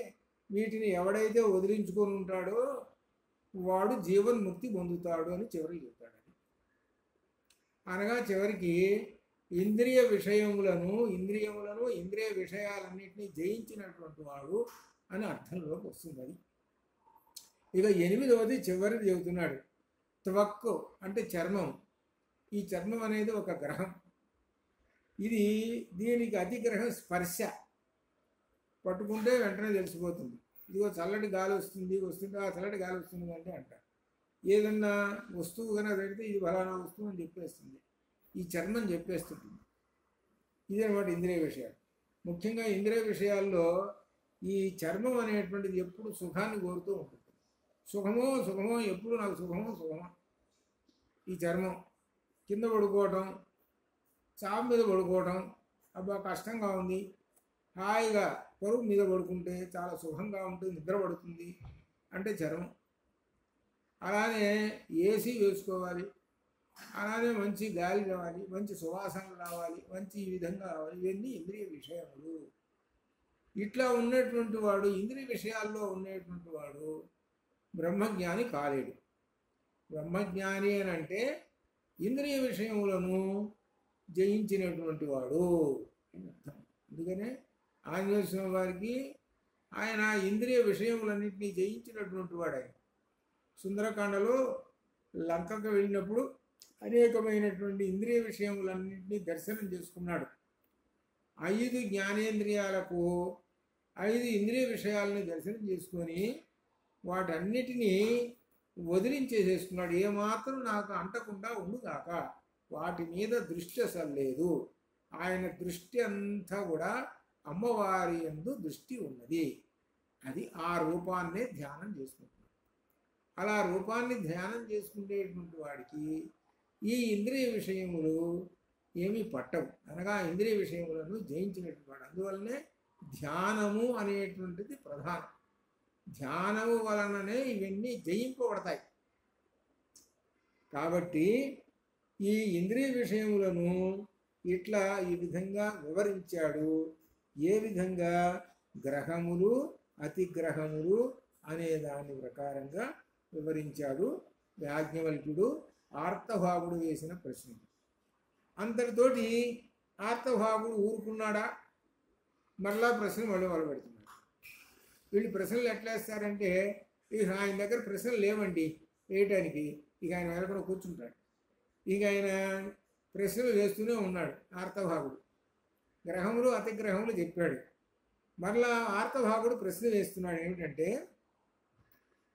వీటిని ఎవడైతే వదిలించుకొని ఉంటాడో వాడు జీవన్ముక్తి పొందుతాడు అని చివరికి చెప్తాడు. అనగా చివరికి ఇంద్రియ విషయములను ఇంద్రియ విషయాలన్నింటినీ జయించినటువంటి వాడు అని అర్థంలోకి వస్తుంది. అది ఇక 8వది చివరిది చెబుతున్నాడు. త్వక్కు అంటే చర్మం, ఈ చర్మం అనేది ఒక గ్రహం. ఇది దీనికి అతిగ్రహం స్పర్శ. పట్టుకుంటే వెంటనే తెలిసిపోతుంది. ఇదిగో చల్లటి గాలి వస్తుంటే ఆ చల్లటి గాలి వస్తుంది అంటే అంటారు. ఏదన్నా వస్తువు కనుక పెడితే ఇది ఫలానా వస్తువు అని చెప్పేస్తుంది. ఈ చర్మం చెప్పేస్తుంటుంది. ఇదనమాట ఇంద్రియ విషయాలు. ముఖ్యంగా ఇంద్రియ విషయాల్లో ఈ చర్మం అనేటువంటిది ఎప్పుడు సుఖాన్ని కోరుతూ ఉంటుంది. సుఖమో ఎప్పుడు నాకు సుఖమో. ఈ చర్మం కింద పడుకోవటం, చాప మీద పడుకోవటం, అబ్బా కష్టంగా ఉంది, హాయిగా పరుపు మీద పడుకుంటే చాలా సుఖంగా ఉంటుంది, నిద్ర పడుతుంది అంటే చర్మం. అలానే ఏసీ వేసుకోవాలి, అలానే మంచి గాలి రావాలి, మంచి సువాసనలు రావాలి, మంచి ఈ విధంగా రావాలి. ఇవన్నీ ఇంద్రియ విషయములు. ఇట్లా ఉన్నటువంటి వాడు, ఇంద్రియ విషయాల్లో ఉండేటువంటి వాడు బ్రహ్మజ్ఞాని కాలేడు. బ్రహ్మజ్ఞాని అని అంటే ఇంద్రియ విషయములను జయించినటువంటి వాడు అని అర్థం. అందుకనే ఆంజనేయ స్వామి వారికి ఆయన ఇంద్రియ విషయములన్నింటినీ జయించినటువంటి వాడు. ఆయన సుందరకాండలో లంకకు వెళ్ళినప్పుడు అనేకమైనటువంటి ఇంద్రియ విషయములన్నింటినీ దర్శనం చేసుకున్నాడు. 5 జ్ఞానేంద్రియాలకు 5 ఇంద్రియ విషయాలని దర్శనం చేసుకొని వాటన్నిటినీ వదిలించేసేసుకున్నాడు. ఏమాత్రం నాకు అంటకుండా ఉండుగాక, వాటి మీద దృష్టి అసలు లేదు. ఆయన దృష్టి అంతా కూడా అమ్మవారి యందు దృష్టి ఉన్నది. అది ఆ రూపాన్నే ధ్యానం చేసుకుంటున్నాడు. అలా రూపాన్ని ధ్యానం చేసుకునేటువంటి వాడికి ఈ ఇంద్రియ విషయములు ఏమీ పట్టవు. అనగా ఇంద్రియ విషయములను జయించినటువంటి వాడు. అందువల్లనే ధ్యానము అనేటువంటిది ప్రధానం. ధ్యానము వలననే ఇవన్నీ జయింపబడతాయి. కాబట్టి ఈ ఇంద్రియ విషయములను ఇట్లా ఈ విధంగా వివరించాడు. ఏ విధంగా? గ్రహములు అతిగ్రహములు అనే దాని ప్రకారంగా వివరించాడు యాజ్ఞవల్క్యుడు. ఆర్తభాగుడు వేసిన ప్రశ్న. అంతటితోటి ఆర్తభాగుడు ఊరుకున్నాడా? మళ్ళా ప్రశ్న మళ్ళీ మొదలుపెడుతున్నాడు. వీళ్ళు ప్రశ్నలు ఎట్లా వేస్తారంటే, ఇక ఆయన దగ్గర ప్రశ్నలు లేవండి వేయటానికి. ఇక ఆయన వెళ్ళకుండా కూర్చుంటాడు. ఇక ఆయన ప్రశ్నలు వేస్తూనే ఉన్నాడు ఆర్తభాగుడు. గ్రహములు అతిగ్రహములు చెప్పాడు. మరలా ఆర్తభాగుడు ప్రశ్న వేస్తున్నాడు. ఏమిటంటే,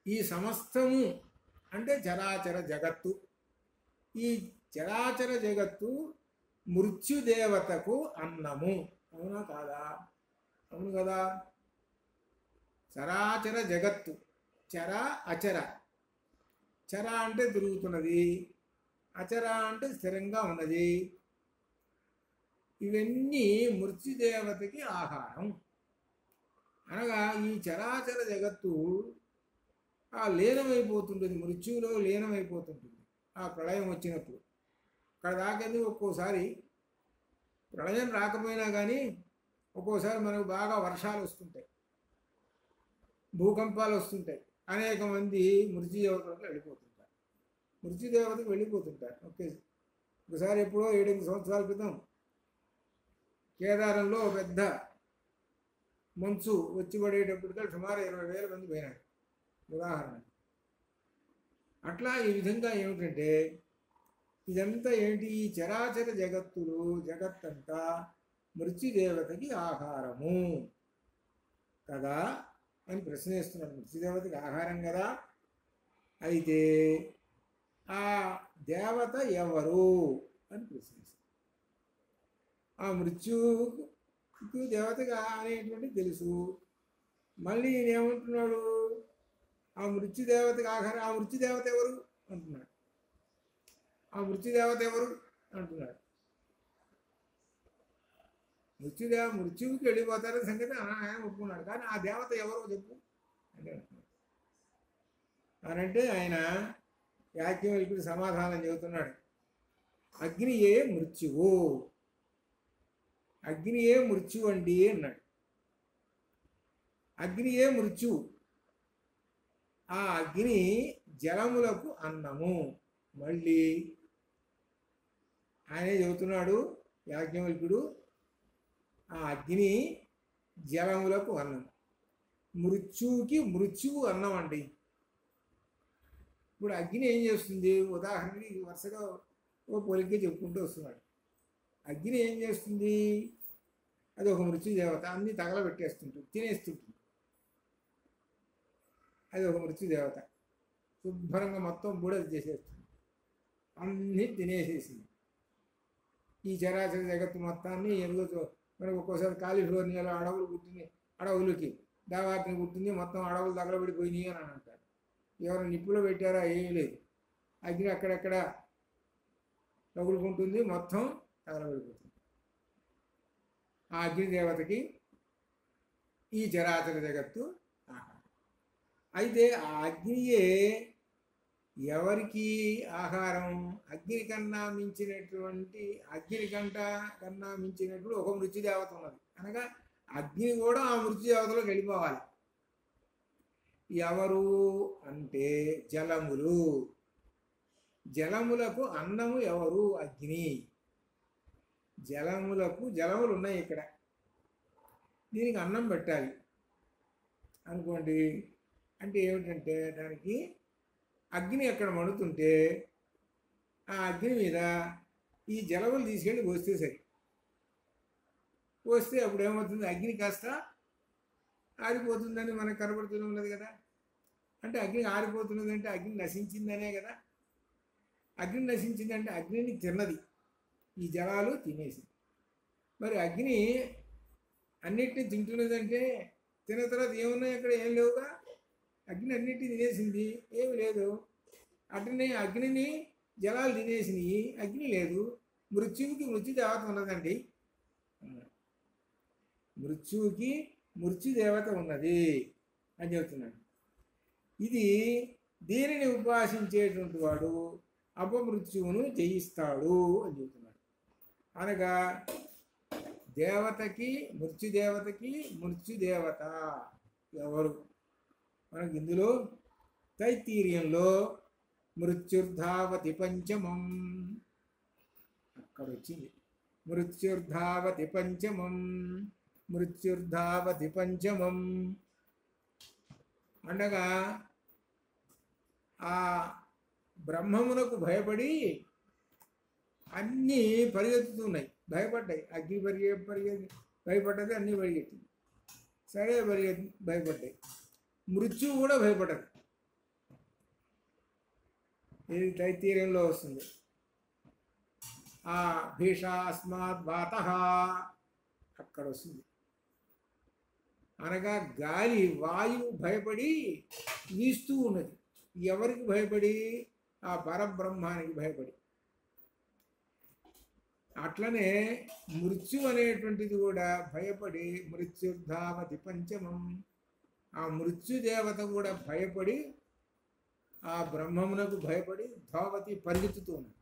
ఈ సమస్తము అంటే చరాచర జగత్తు, ఈ చరాచర జగత్తు మృత్యుదేవతకు అన్నము. అవునా కాదా? అవును కదా. చరాచర జగత్తు, చర అచర. చర అంటే తిరుగుతున్నది, అచర అంటే స్థిరంగా ఉన్నది. ఇవన్నీ మృత్యుదేవతకి ఆహారం. అనగా ఈ చరాచర జగత్తు లీనమైపోతుంటుంది, మృత్యువులో లీనమైపోతుంటుంది. ఆ ప్రళయం వచ్చినప్పుడు అక్కడ దాకేంది. ఒక్కోసారి ప్రళయం రాకపోయినా కానీ ఒక్కోసారి మనకు బాగా వర్షాలు వస్తుంటాయి, భూకంపాలు వస్తుంటాయి. అనేక మంది మృత్యుదేవతలకు వెళ్ళిపోతుంటారు. మృత్యుదేవతకు వెళ్ళిపోతుంటారు. ఒకసారి ఎప్పుడో 7-8 సంవత్సరాల క్రితం కేదారంలో పెద్ద మంచు వచ్చి పడేటప్పటికీ సుమారు 20,000 మంది పోయినారు. ఉదాహరణ. అట్లా ఈ విధంగా ఏమిటంటే, ఇదంతా ఏంటి? ఈ చరాచర జగత్తులు, జగత్తంతా మృత్యుదేవతకి ఆహారము కదా అని ప్రశ్నిస్తున్నాడు. మృత్యుదేవతకి ఆహారం కదా. అయితే ఆ దేవత ఎవరు అని ప్రశ్నిస్తాడు. ఆ మృత్యుకు దేవతగా అనేటువంటి తెలుసు. మళ్ళీ ఈయన ఏమంటున్నాడు? ఆ మృత్యుదేవతకి ఆహారం. ఆ మృత్యుదేవత ఎవరు అంటున్నాడు. ఆ మృత్యుదేవత ఎవరు అంటున్నాడు. మృత్యువుకి వెళ్ళిపోతారని సంగతి ఆయన ఒప్పుకున్నాడు. కానీ ఆ దేవత ఎవరో చెప్పు అని అంటున్నాడు. అనంటే ఆయన యాజ్ఞవల్క్యుడు సమాధానం చెబుతున్నాడు. అగ్నియే మృత్యువు. అగ్నియే మృత్యువు అండి అన్నాడు. అగ్నియే మృత్యువు. ఆ అగ్ని జలములకు అన్నము. మళ్ళీ ఆయనే చెబుతున్నాడు యాజ్ఞవల్క్యుడు, ఆ అగ్ని జలములకు అన్నం. మృత్యువుకి మృత్యువు అన్నం అండి. ఇప్పుడు అగ్ని ఏం చేస్తుంది? ఉదాహరణకి వరుసగా ఓ పోలికే చెప్పుకుంటూ వస్తున్నాడు. అగ్ని ఏం చేస్తుంది? అది ఒక మృత్యుదేవత, అన్ని తగలబెట్టేస్తుంటుంది, తినేస్తుంటుంది. అది ఒక మృత్యుదేవత, శుభ్రంగా మొత్తం బూడిద చేసేస్తుంది, అన్నీ తినేసేసింది. ఈ చరాచర జగత్తు మొత్తాన్ని ఎలుగుతూ మనకు ఒక్కోసారి కాలిఫోర్నియాలో అడవులు పుట్టింది, అడవులకి దావాగ్ని పుట్టింది, మొత్తం అడవులు తగలబడిపోయినాయి అని అంటారు. ఎవరు నిప్పులో పెట్టారా? ఏమీ లేదు. అగ్ని అక్కడక్కడ తగులుకుంటుంది, మొత్తం తగలబడిపోతుంది. ఆ అగ్నిదేవతకి ఈ చరాచర జగత్తు ఆహారం. అయితే ఆ అగ్నియే ఎవరికి ఆహారం? అగ్ని కన్నా మించినప్పుడు ఒక మృత్యుదేవత ఉన్నది. అనగా అగ్ని కూడా ఆ మృత్యుదేవతలోకి వెళ్ళిపోవాలి. ఎవరు అంటే జలములు. జలములకు అన్నము ఎవరు? అగ్ని. జలములు ఉన్నాయి ఇక్కడ, దీనికి అన్నం పెట్టాలి అనుకోండి. అంటే ఏమిటంటే దానికి అగ్ని ఎక్కడ మండుతుంటే ఆ అగ్ని మీద ఈ జలములు తీసుకెళ్ళి పోస్తే సరి. పోస్తే అప్పుడు ఏమవుతుంది? అగ్ని కాస్త ఆరిపోతుందని మనకు కనబడుతూనే ఉన్నది కదా. అంటే అగ్ని ఆరిపోతున్నది అంటే అగ్ని నశించిందనే కదా. అగ్ని నశించిందంటే అగ్నిని తిన్నది, ఈ జలాలు తినేసింది. మరి అగ్ని అన్నిటినీ తింటున్నదంటే తిన్న తర్వాత ఏమున్నాయి అక్కడ? ఏం లేవుగా. అగ్ని అన్నిటినీ తినేసింది, ఏమి లేదు. అట్లనే అగ్నిని జలాలు తినేసినాయి, అగ్ని లేదు. మృత్యువుకి మృత్యుదేవత ఉన్నదండి. మృత్యువుకి మృత్యుదేవత ఉన్నది అని చెబుతున్నాడు. ఇది దీనిని ఉపాసించేటువంటి వాడు అపమృత్యువును జయిస్తాడు అని చెబుతున్నాడు. అనగా దేవతకి మృత్యుదేవత ఎవరు? మనకి ఇందులో తైత్తీర్యంలో మృత్యుర్ధావతి పంచమం అక్కడ వచ్చింది. మృత్యుర్ధావతి పంచమం అనగా ఆ బ్రహ్మమునకు భయపడి అన్నీ పరిగెత్తుతున్నాయి, భయపడ్డాయి. అగ్ని భయపడ్డది, అన్నీ పరిగెత్తింది. సరే భయపడ్డాయి. మృత్యువు కూడా భయపడ్డది. ఇది తైత్తీర్యంలో వస్తుంది. ఆ భీషాస్మాత్ వాతః అక్కడ వస్తుంది. అనగా గాలి వాయువు భయపడి వీస్తూ ఉన్నది. ఎవరికి భయపడి? ఆ పరబ్రహ్మానికి భయపడి. అట్లనే మృత్యు అనేటువంటిది కూడా భయపడి మృత్యుర్ధావతి పంచమం, ఆ మృత్యుదేవత కూడా భయపడి ఆ బ్రహ్మమునకు భయపడి ధావతి పరిగెత్తుతూ ఉన్నది.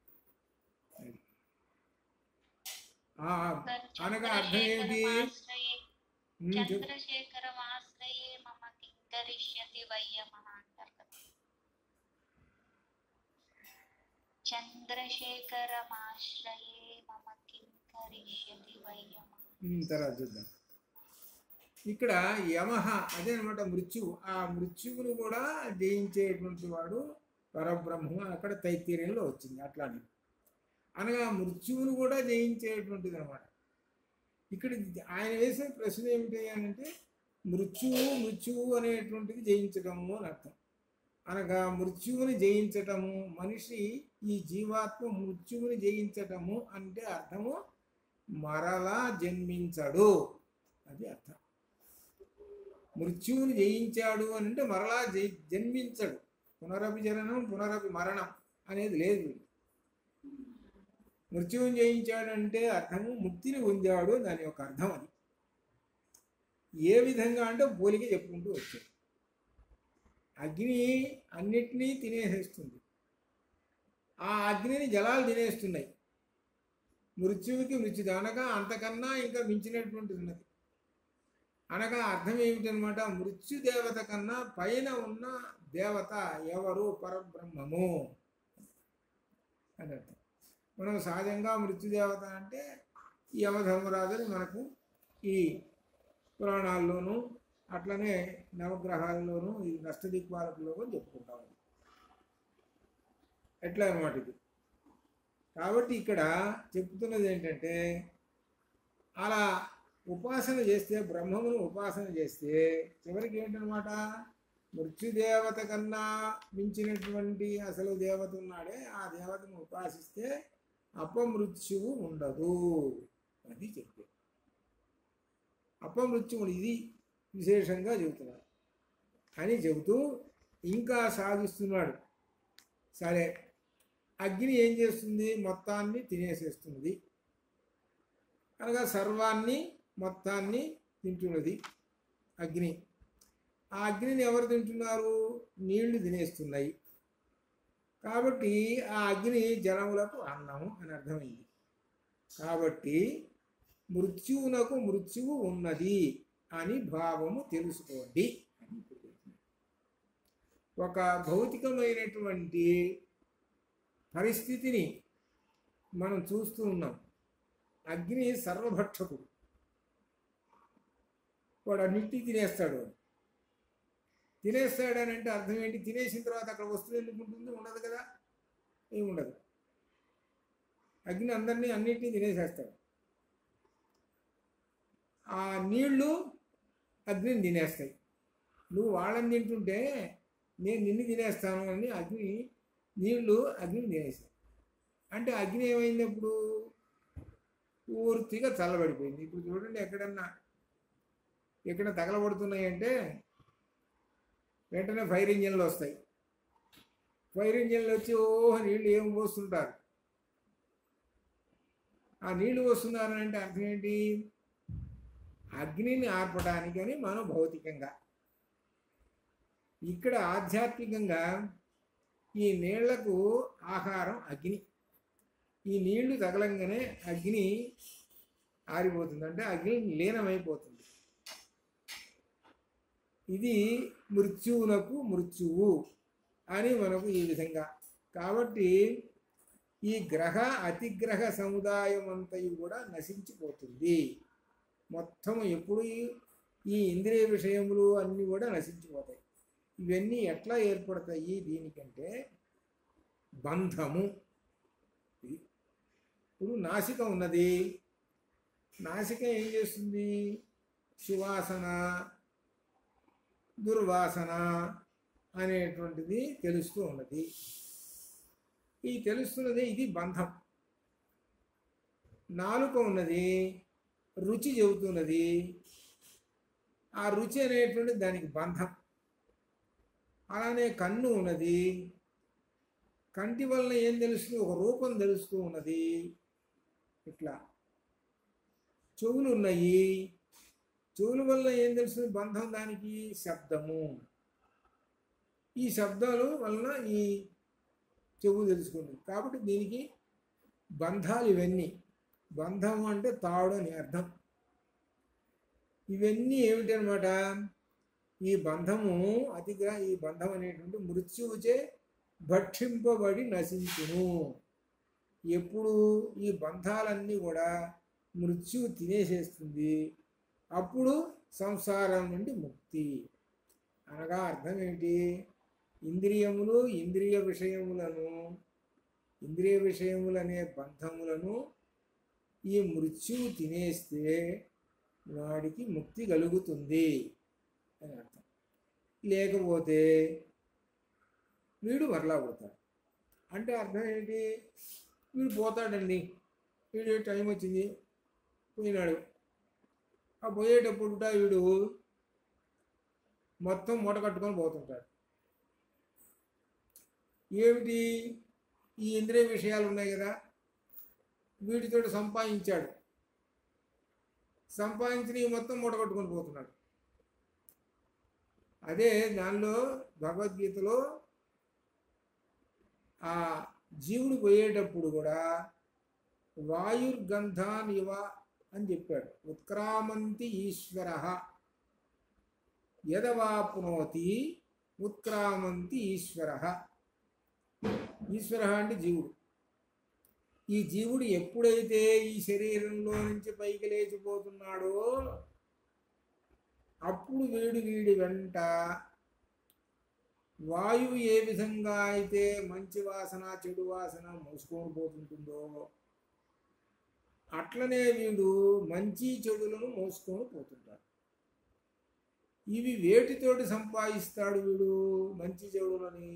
అనగా అర్థం ఏంటి? తర్వాత చూద్దాం. ఇక్కడ యమహ అదే అనమాట మృత్యువు. ఆ మృత్యువును కూడా జయించేటువంటి వాడు పరబ్రహ్మ. అక్కడ తైత్తీర్యంలో వచ్చింది అట్లానే. అనగా మృత్యువును కూడా జయించేటువంటిది అనమాట. ఇక్కడ ఆయన వేసే ప్రశ్న ఏమిటి అంటే మృత్యువు అనేటువంటిది జయించటము అని అర్థం. అనగా మృత్యువుని జయించటము, మనిషి ఈ జీవాత్మ మృత్యువుని జయించటము అంటే అర్థము మరలా జన్మించడు, అది అర్థం. మృత్యువుని జయించాడు అని అంటే మరలా జన్మించడు. పునరపి జననం పునరపి మరణం అనేది లేదు. మృత్యువుని జయించాడంటే అర్థము ముక్తిని పొందాడు, దాని యొక్క అర్థం అది. ఏ విధంగా అంటే పోలిక చెప్పుకుంటూ వచ్చాడు. అగ్ని అన్నిటినీ తినేసేస్తుంది, ఆ అగ్నిని జలాలు తినేస్తున్నాయి. మృత్యువుకి మృత్యుది అనగా అంతకన్నా ఇంకా మించినటువంటిది ఉన్నది. అనగా అర్థం ఏమిటనమాట? మృత్యుదేవత కన్నా పైన ఉన్న దేవత ఎవరు? పరబ్రహ్మము అని అర్థం. మనం సహజంగా మృత్యుదేవత అంటే యమధర్మరాజుని మనకు ఈ పురాణాల్లోనూ అట్లనే నవగ్రహాల్లోనూ ఈ నష్టదిక్పాలకుల్లో చెప్పుకుంటాం. ఎట్లా అన్నమాట ఇది. కాబట్టి ఇక్కడ చెప్తున్నది ఏంటంటే అలా ఉపాసన చేస్తే, బ్రహ్మమును ఉపాసన చేస్తే చివరికి ఏంటనమాట, మృత్యుదేవత కన్నా మించినటువంటి అసలు దేవత ఉన్నాడే ఆ దేవతను ఉపాసిస్తే అపమృత్యువు ఉండదు. అది చెప్పే అపమృత్యువు ఇది విశేషంగా చెబుతున్నారు అని చెబుతూ ఇంకా సాగిస్తున్నాడు. సరే, అగ్ని ఏం చేస్తుంది, మొత్తాన్ని తినేసేస్తుంది, అనగా సర్వాన్ని మొత్తాన్ని తింటున్నది అగ్ని. ఆ అగ్నిని ఎవరు తింటున్నారు, నీళ్లు తినేస్తున్నాయి. కాబట్టి ఆ అగ్ని జలములకు అన్నము అని అర్థమైంది. కాబట్టి మృత్యువునకు మృత్యువు ఉన్నది అని భావము తెలుసుకోండి అని. ఒక భౌతికమైనటువంటి పరిస్థితిని మనం చూస్తూ ఉన్నాం. అగ్ని సర్వభక్షకుడు, వాడు అన్నింటినీ తినేస్తాడు. తినేస్తాడని అంటే అర్థం ఏంటి, తినేసిన తర్వాత అక్కడ వస్తువు ఎందుకు ఉంటుంది, ఉండదు కదా, ఏమి ఉండదు. అగ్ని అందరినీ అన్నింటినీ తినేసేస్తాడు. ఆ నీళ్లు అగ్నిని తినేస్తాయి. నువ్వు వాళ్ళని తింటుంటే నేను నిన్ను తినేస్తాను అని నీళ్లు అగ్నిని తినేస్తాయి. అంటే అగ్ని ఏమైంది, అప్పుడు పూర్తిగా చల్లబడిపోయింది. ఇప్పుడు చూడండి, ఎక్కడ తగలబడుతున్నాయి అంటే వెంటనే ఫైర్ ఇంజన్లు వస్తాయి. ఫైర్ ఇంజన్లు వచ్చి నీళ్ళు ఏం పోస్తుంటారు. ఆ నీళ్లు వస్తున్నారని అంటే అర్థం ఏంటి, అగ్నిని ఆర్పడానికని మనం భౌతికంగా. ఇక్కడ ఆధ్యాత్మికంగా ఈ నీళ్లకు ఆహారం అగ్ని. ఈ నీళ్లు తగలంగానే అగ్ని ఆరిపోతుంది, అంటే అగ్ని లీనమైపోతుంది. ఇది మృత్యువునకు మృత్యువు అని మనకు ఈ విధంగా. కాబట్టి ఈ గ్రహ అతిగ్రహ సముదాయం అంతయు కూడా నశించిపోతుంది మొత్తం. ఎప్పుడు ఈ ఇంద్రియ విషయములు అన్నీ కూడా నశించిపోతాయి. ఇవన్నీ ఎట్లా ఏర్పడతాయి, దీనికంటే బంధము. ఇప్పుడు నాసిక ఉన్నది, నాసిక ఏం చేస్తుంది, సువాసన దుర్వాసన అనేటువంటిది తెలుస్తూ ఉన్నది. ఈ తెలుస్తున్నది, ఇది బంధం. నాలుక ఉన్నది, రుచి చెబుతున్నది, ఆ రుచి అనేటువంటి దానికి బంధం. అలానే కన్ను ఉన్నది, కంటి వలన ఏం తెలుస్తుంది, ఒక రూపం తెలుస్తూ ఉన్నది. ఇట్లా చెవులు ఉన్నాయి, చెవుల వల్ల ఏం తెలుస్తుంది, బంధం దానికి శబ్దము. ఈ శబ్దాలు వలన ఈ చెవు తెలుసుకుంటుంది. కాబట్టి దీనికి బంధాలు ఇవన్నీ. బంధము అంటే తాడు అని అర్థం. ఇవన్నీ ఏమిటనమాట, ఈ బంధము ఈ బంధం అనేటువంటి మృత్యువుచే భక్షింపబడి నశించును. ఎప్పుడు ఈ బంధాలన్నీ కూడా మృత్యువు తినేసేస్తుంది, అప్పుడు సంసారం నుండి ముక్తి. అనగా అర్థం ఏంటి, ఇంద్రియములు ఇంద్రియ విషయములనే బంధములను ఈ మృత్యువు తినేస్తే వాడికి ముక్తి కలుగుతుంది అని అర్థం. లేకపోతే వీడు మరలా పుడతాడు. అంటే అర్థం ఏంటి, వీడు పోతాడండి, వీడు టైం వచ్చింది పోయినాడు. ఆ పోయేటప్పుడు వీడు మొత్తం మూట కట్టుకొని పోతుంటాడు. ఏమిటి, ఈ ఇంద్రియ విషయాలు ఉన్నాయి కదా, వీటితో సంపాదించాడు, సంపాదించిన మొత్తం మూట కట్టుకొని పోతున్నాడు. అదే దానిలో భగవద్గీతలో ఆ జీవుడు పోయేటప్పుడు కూడా వాయుర్గంధాన్ ఇవ అని చెప్పాడు. ఉత్క్రామంతి ఈశ్వర యదవాప్నోతి ఉత్క్రామంతి ఈశ్వర. ఈశ్వర అంటే జీవుడు. ఈ జీవుడు ఎప్పుడైతే ఈ శరీరంలో నుంచి పైకి లేచిపోతున్నాడో అప్పుడు వీడి వెంట వాయువు ఏ విధంగా అయితే మంచి వాసన చెడు వాసన మోసుకొని పోతుంటుందో అట్లనే వీడు మంచి చెడులను మోసుకొని పోతుంటాడు. ఇవి వేటితోటి సంపాదిస్తాడు వీడు మంచి చెడులని?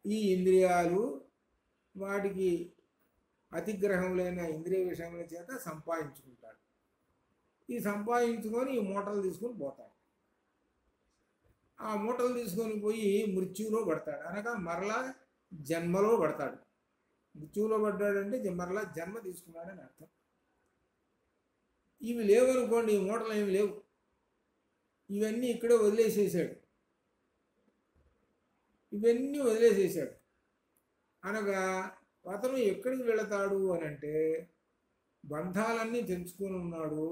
ఈ ఇంద్రియాలు వాటికి అతిగ్రహములైన ఇంద్రియ విషయముల చేత సంపాదించుకుంటాడు. ఈ సంపాదించుకొని ఈ మూటలు తీసుకొని పోతాడు. ఆ మూటలు తీసుకొని పోయి మృత్యువులో పడతాడు, అనగా మరలా జన్మలో పడతాడు. మృత్యువులో పడ్డాడంటే మరలా జన్మ తీసుకున్నాడని అర్థం. ఇవి లేవనుకోండి, ఈ మూటలు ఏమి లేవు, ఇవన్నీ ఇక్కడే వదిలేసేసాడు. ఇవన్నీ వదిలేసేసాడు అనగా అతను ఎక్కడికి వెళతాడు అని అంటే బంధాలన్నీ తెంచుకొని ఉన్నాడు.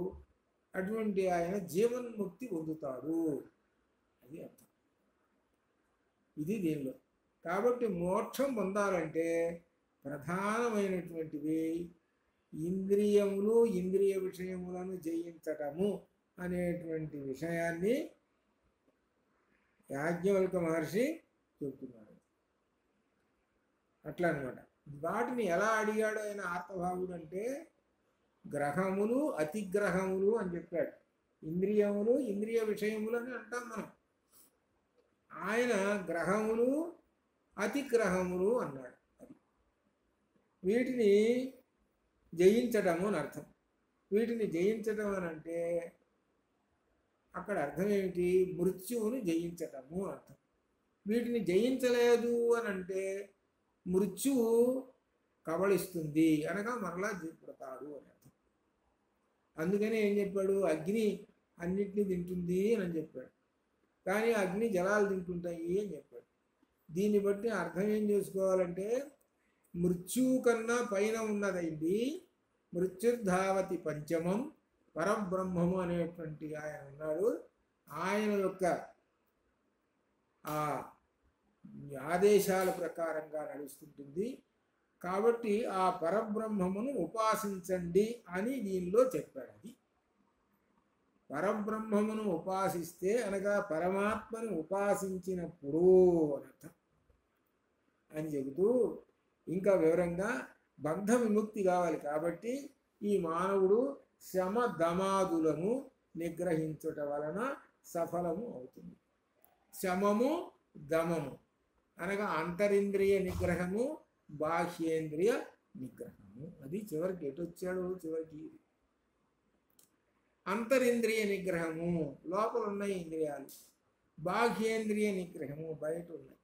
అటువంటి ఆయన జీవన్ముక్తి పొందుతాడు, అది అర్థం. ఇది దీనిలో. కాబట్టి మోక్షం పొందాలంటే ప్రధానమైనటువంటివి ఇంద్రియములు, ఇంద్రియ విషయములను జయించటము అనేటువంటి విషయాన్ని యాజ్ఞవల్క మహర్షి చెబుతున్నాడు. అట్లా అనమాట. వాటిని ఎలా అడిగాడు ఆయన ఆర్తభావుడు అంటే గ్రహములు అతిగ్రహములు అని చెప్పాడు. ఇంద్రియములు ఇంద్రియ విషయములు అని అంటాం మనం. ఆయన గ్రహములు అతిగ్రహములు అన్నాడు. వీటిని జయించటము అని అర్థం. వీటిని జయించటం అని అంటే అక్కడ అర్థం ఏమిటి? మృత్యువును జయించటము అని అర్థం. వీటిని జయించలేదు అని అంటే మృత్యువు కబళిస్తుంది, అనగా మరలా జీవితాడు అని అర్థం. అందుకని ఏం చెప్పాడు? అగ్ని అన్నిటినీ తింటుంది అని చెప్పాడు, కానీ అగ్ని జలాలు తింటుంటాయి అని చెప్పాడు. దీన్ని బట్టి అర్థం ఏం చేసుకోవాలంటే మృత్యువు కన్నా పైన ఉన్నదైంది మృత్యుర్ధావతి పంచమం పరబ్రహ్మము అనేటువంటి ఆయన ఉన్నాడు. ఆయన యొక్క ఆ ఆదేశాల ప్రకారంగా నడుస్తుంటుంది. కాబట్టి ఆ పరబ్రహ్మమును ఉపాసించండి అని దీనిలో చెప్పాడు. అది పరబ్రహ్మమును ఉపాసిస్తే అనగా పరమాత్మను ఉపాసించినప్పుడు అనర్థం అని చెబుతూ ఇంకా వివరంగా బంధ విముక్తి కావాలి. కాబట్టి ఈ మానవుడు శమ దమాదులను నిగ్రహించుట వలన సఫలము అవుతుంది. శమము దమము అనగా అంతరింద్రియ నిగ్రహము, బాహ్యేంద్రియ నిగ్రహము. అది చివరికి ఎటు వచ్చాడు? చివరికి అంతరింద్రియ నిగ్రహము లోపల ఉన్నాయి ఇంద్రియాలు, బాహ్యేంద్రియ నిగ్రహము బయట ఉన్నాయి,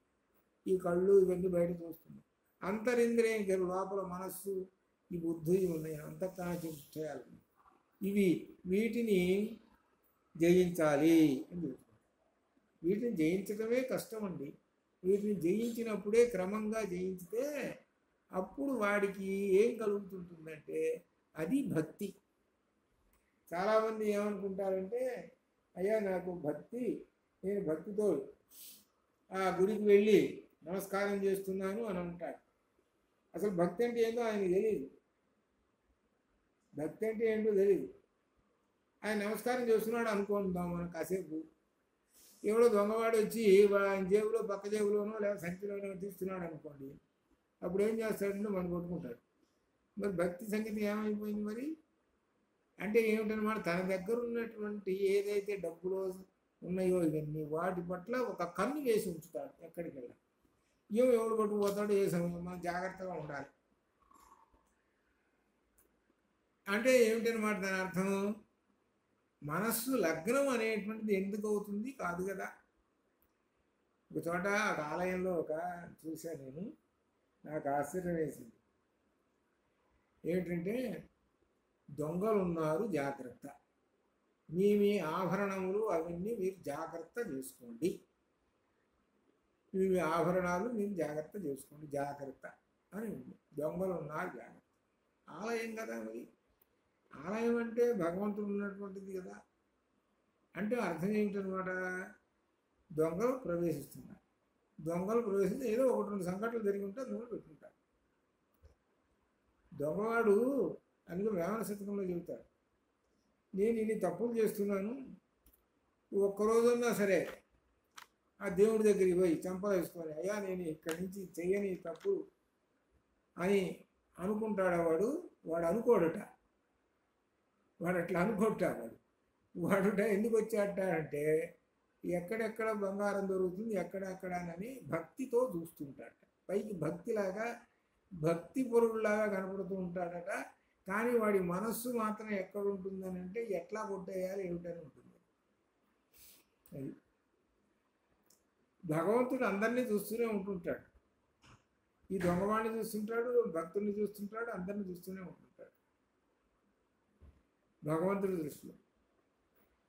ఈ కళ్ళు ఇవన్నీ బయట చూస్తున్నాయి. అంతరింద్రియ నిగ్రహం లోపల మనస్సు, ఈ బుద్ధి ఉన్నాయి, అంతఃకరణ ఇవి. వీటిని జయించాలి అని చెప్తున్నారు. వీటిని జయించడమే కష్టం అండి. వీటిని జయించినప్పుడే క్రమంగా జయించితే అప్పుడు వాడికి ఏం కలుగుతుంటుందంటే అది భక్తి. చాలామంది ఏమనుకుంటారంటే అయ్యా నాకు భక్తి, నేను భక్తితో ఆ గుడికి వెళ్ళి నమస్కారం చేస్తున్నాను అని అంటారు. అసలు భక్తి అంటే ఏంటో ఆయనకు తెలియదు. భక్తి అంటే ఏంటో తెలియదు. ఆయన నమస్కారం చేస్తున్నాడు అనుకుందాం మనం కాసేపు, ఎవడో దొంగవాడు వచ్చి ఆయన జేబులో పక్క జేబులోనో లేదా సంచిలోనో తీస్తున్నాడు అనుకోండి, అప్పుడు ఏం చేస్తాడంటే మనం కొట్టుకుంటాడు. మరి భక్తి సంగతి ఏమైపోయింది మరి అంటే ఏమిటనమాట? తన దగ్గర ఉన్నటువంటి ఏదైతే డబ్బులు ఉన్నాయో ఇవన్నీ వాటి పట్ల ఒక కన్ను వేసి ఉంచుతాడు. ఎక్కడికి వెళ్ళాలి, ఎవడు పట్టుకుపోతాడు, ఏ సమయం మనం జాగ్రత్తగా ఉండాలి. అంటే ఏమిటనమాట దాని అర్థం? మనస్సు లగ్నం అనేటువంటిది ఎందుకు అవుతుంది? కాదు కదా. ఒక చోట ఒక ఆలయంలో ఒక చూశాను నేను, నాకు ఆశ్చర్యం వేసింది. ఏమిటంటే దొంగలు ఉన్నారు, జాగ్రత్త, మీ ఆభరణములు అవన్నీ మీరు జాగ్రత్త చేసుకోండి, మీ ఆభరణాలు మీరు జాగ్రత్త చేసుకోండి, జాగ్రత్త అని ఉంది. దొంగలు ఉన్నారు, జాగ్రత్త. ఆలయం కదా మరి, ఆలయం అంటే భగవంతుడు ఉన్నటువంటిది కదా. అంటే అర్థం ఏమిటనమాట? దొంగలు ప్రవేశిస్తున్నారు. దొంగలు ప్రవేశిస్తే ఏదో ఒకటి రెండు సంఘటనలు జరిగి ఉంటే అందులో పెట్టుకుంటారు. దొంగవాడు అందులో వేమన శతకంలో చెబుతాడు, నేను ఇన్ని తప్పులు చేస్తున్నాను, ఒక్కరోజన్నా సరే ఆ దేవుడి దగ్గరికి పోయి చెంపలు వేసుకొని, అయ్యా నేను ఇక్కడి నుంచి చెయ్యని తప్పు అని అనుకుంటాడా వాడు? వాడు అనుకోడట. వాడు అట్లా అనుకోట. వాడుట ఎందుకు వచ్చాట అంటే ఎక్కడెక్కడ బంగారం దొరుకుతుంది ఎక్కడెక్కడానని భక్తితో చూస్తుంటాడట. పైకి భక్తిలాగా భక్తి పొరుగులాగా కనపడుతూ ఉంటాడట. కానీ వాడి మనస్సు మాత్రం ఎక్కడ ఉంటుందని అంటే ఎట్లా కొట్టేయాలి ఏమిటని ఉంటుంది. అది భగవంతుడు అందరినీ చూస్తూనే ఉంటుంటాడు. ఈ దొంగవాడిని చూస్తుంటాడు, భక్తుల్ని చూస్తుంటాడు, అందరినీ చూస్తూనే ఉంటుంటాడు భగవంతుడి దృష్టిలో.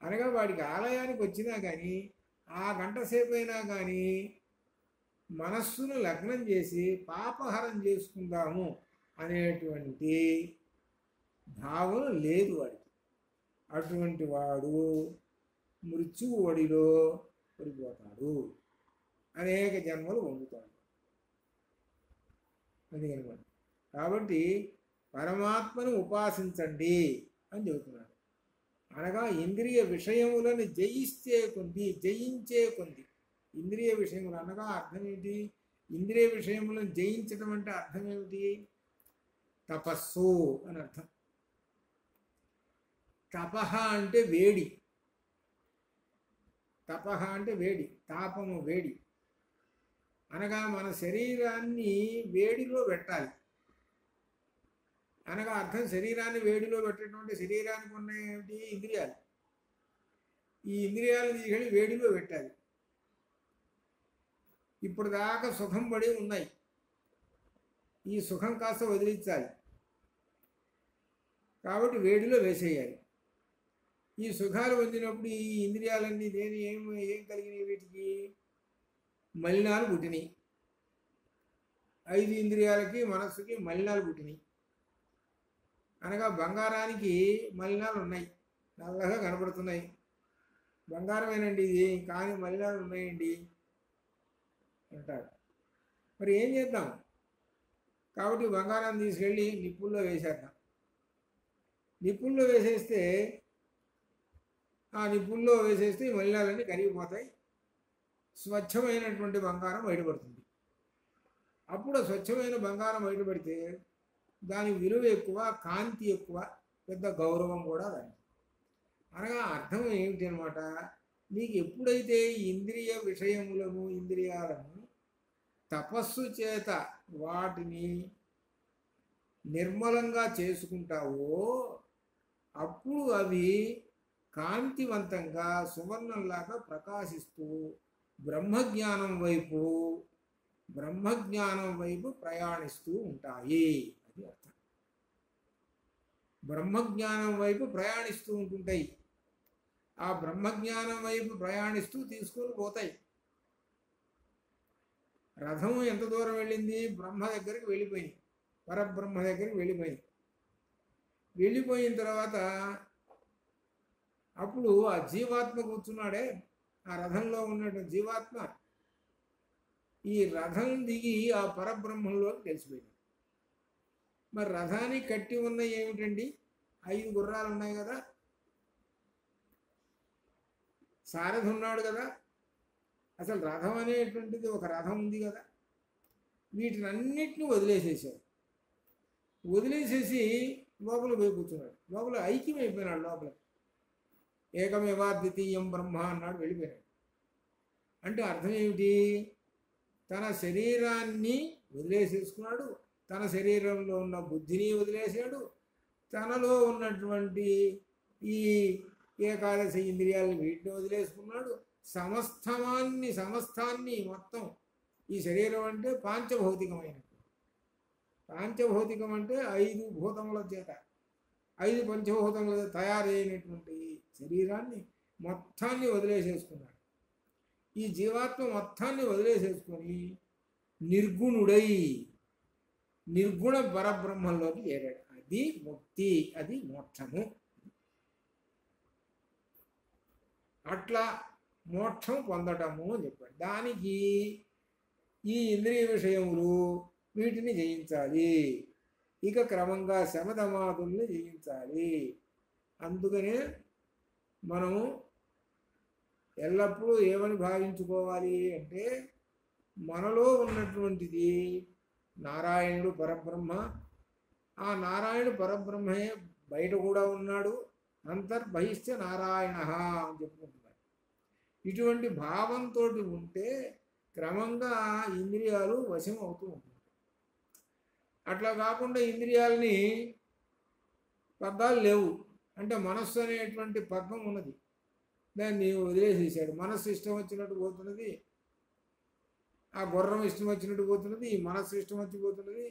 అనగా వాడికి ఆలయానికి వచ్చినా కానీ ఆ గంట సేపు అయినా కానీ మనస్సును లగ్నం చేసి పాపహరం చేసుకుందాము అనేటువంటి భావన లేదు వాడికి. అటువంటి వాడు మృత్యువు ఒడిలో పడిపోతాడు, అనేక జన్మలు పొందుతాడు. అందుకనమాట కాబట్టి పరమాత్మను ఉపాసించండి అని చెబుతున్నాడు. అనగా ఇంద్రియ విషయములను జయించే కొంది. ఇంద్రియ విషయములు అనగా అర్థం ఏంటి? ఇంద్రియ విషయములను జయించడం అంటే అర్థం ఏమిటి? తపస్సు అని అర్థం. తపహ అంటే వేడి, తపహ అంటే వేడి, తాపము వేడి. అనగా మన శరీరాన్ని వేడిలో పెట్టాలి. అనగా అర్థం శరీరాన్ని వేడిలో పెట్టేటువంటి శరీరానికి ఉన్న ఏమిటి? ఇంద్రియాలు. ఈ ఇంద్రియాలను తీసుకెళ్ళి వేడిలో పెట్టాలి. ఇప్పుడు దాకా సుఖం పడి ఉన్నాయి, ఈ సుఖం కాస్త వదిలించాలి. కాబట్టి వేడిలో వేసేయాలి. ఈ సుఖాలు పొందినప్పుడు ఈ ఇంద్రియాలన్నీ దేని ఏం కలిగినాయి? వీటికి మలినాలు పుట్టినాయి. 5 ఇంద్రియాలకి మనస్సుకి మలినాలు పుట్టినాయి. అనగా బంగారానికి మలినాలు ఉన్నాయి, నల్లగా కనపడుతున్నాయి. బంగారమేనండి ఇది, కానీ మలినాలు ఉన్నాయండి అంటారు. మరి ఏం చేద్దాం? కాబట్టి బంగారాన్ని తీసుకెళ్ళి నిప్పుల్లో వేసేద్దాం. నిప్పుల్లో వేసేస్తే ఈ మలినాలన్నీ కరిగిపోతాయి, స్వచ్ఛమైనటువంటి బంగారం బయటపడుతుంది. అప్పుడు స్వచ్ఛమైన బంగారం బయటపడితే దాని విలువ ఎక్కువ, కాంతి ఎక్కువ, పెద్ద గౌరవం కూడా దానికి. అనగా అర్థం ఏమిటి అనమాట? నీకు ఎప్పుడైతే ఇంద్రియ విషయములను ఇంద్రియాలను తపస్సు చేత వాటిని నిర్మలంగా చేసుకుంటావో అప్పుడు అవి కాంతివంతంగా సువర్ణంలాగా ప్రకాశిస్తూ బ్రహ్మజ్ఞానం వైపు ప్రయాణిస్తూ ఉంటాయి. అది అర్థం. బ్రహ్మజ్ఞానం వైపు ప్రయాణిస్తూ ఉంటుంటాయి. ఆ బ్రహ్మజ్ఞానం వైపు ప్రయాణిస్తూ తీసుకొని పోతాయి. రథము ఎంత దూరం వెళ్ళింది? బ్రహ్మ దగ్గరికి వెళ్ళిపోయింది, పరబ్రహ్మ దగ్గరికి వెళ్ళిపోయింది. వెళ్ళిపోయిన తర్వాత అప్పుడు ఆ జీవాత్మ కూర్చున్నాడే, ఆ రథంలో ఉన్నటువంటి జీవాత్మ ఈ రథం దిగి ఆ పరబ్రహ్మంలో తెలిసిపోయింది. మరి రథానికి కట్టి ఉన్న ఏమిటండి? 5 గుర్రాలు ఉన్నాయి కదా, సారథి ఉన్నాడు కదా, అసలు రథం అనేటువంటిది ఒక రథం ఉంది కదా. వీటినన్నిటిని వదిలేసేసాడు. వదిలేసేసి లోపల పోయి కూర్చున్నాడు. లోపల ఐక్యం అయిపోయినాడు. లోపల ఏకమేవా ద్వితీయం బ్రహ్మ అన్నాడు, వెళ్ళిపోయినాడు. అంటే అర్థం ఏమిటి? తన శరీరాన్ని వదిలేసేసుకున్నాడు, తన శరీరంలో ఉన్న బుద్ధిని వదిలేసాడు, తనలో ఉన్నటువంటి ఈ ఏకాదశి ఇంద్రియాలను వీటిని వదిలేసుకున్నాడు. సమస్తాన్ని మొత్తం ఈ శరీరం అంటే పాంచభౌతికమైనటువంటి, పాంచభౌతికం అంటే 5 భూతముల చేత 5 పంచభూతముల తయారైనటువంటి శరీరాన్ని మొత్తాన్ని వదిలేసేసుకున్నాడు. ఈ జీవాత్మ మొత్తాన్ని వదిలేసేసుకొని నిర్గుణుడై నిర్గుణ పరబ్రహ్మంలోకి చేరాడు. అది ముక్తి, అది మోక్షము. అట్లా మోక్షం పొందటము అని చెప్పాడు. దానికి ఈ ఇంద్రియ విషయములు వీటిని జయించాలి. ఇక క్రమంగా శమధమాదుల్ని జయించాలి. అందుకనే మనము ఎల్లప్పుడూ ఏమని భావించుకోవాలి అంటే మనలో ఉన్నటువంటిది నారాయణుడు పరబ్రహ్మ. ఆ నారాయణుడు పరబ్రహ్మే బయట కూడా ఉన్నాడు, అంతర్బహిష్ట నారాయణ అని చెప్పుకుంటున్నారు. ఇటువంటి భావంతో ఉంటే క్రమంగా ఇంద్రియాలు వశం అవుతూ ఉంటుంది. అట్లా కాకుండా ఇంద్రియాలని పగ్గాలు లేవు అంటే మనస్సు అనేటువంటి పగ్గం ఉన్నది, దాన్ని వదిలేసేసాడు. మనస్సు ఇష్టం వచ్చినట్టు పోతున్నది, ఆ గుర్రం ఇష్టం వచ్చినట్టు పోతున్నది, ఈ మనస్సు ఇష్టం వచ్చి పోతున్నది.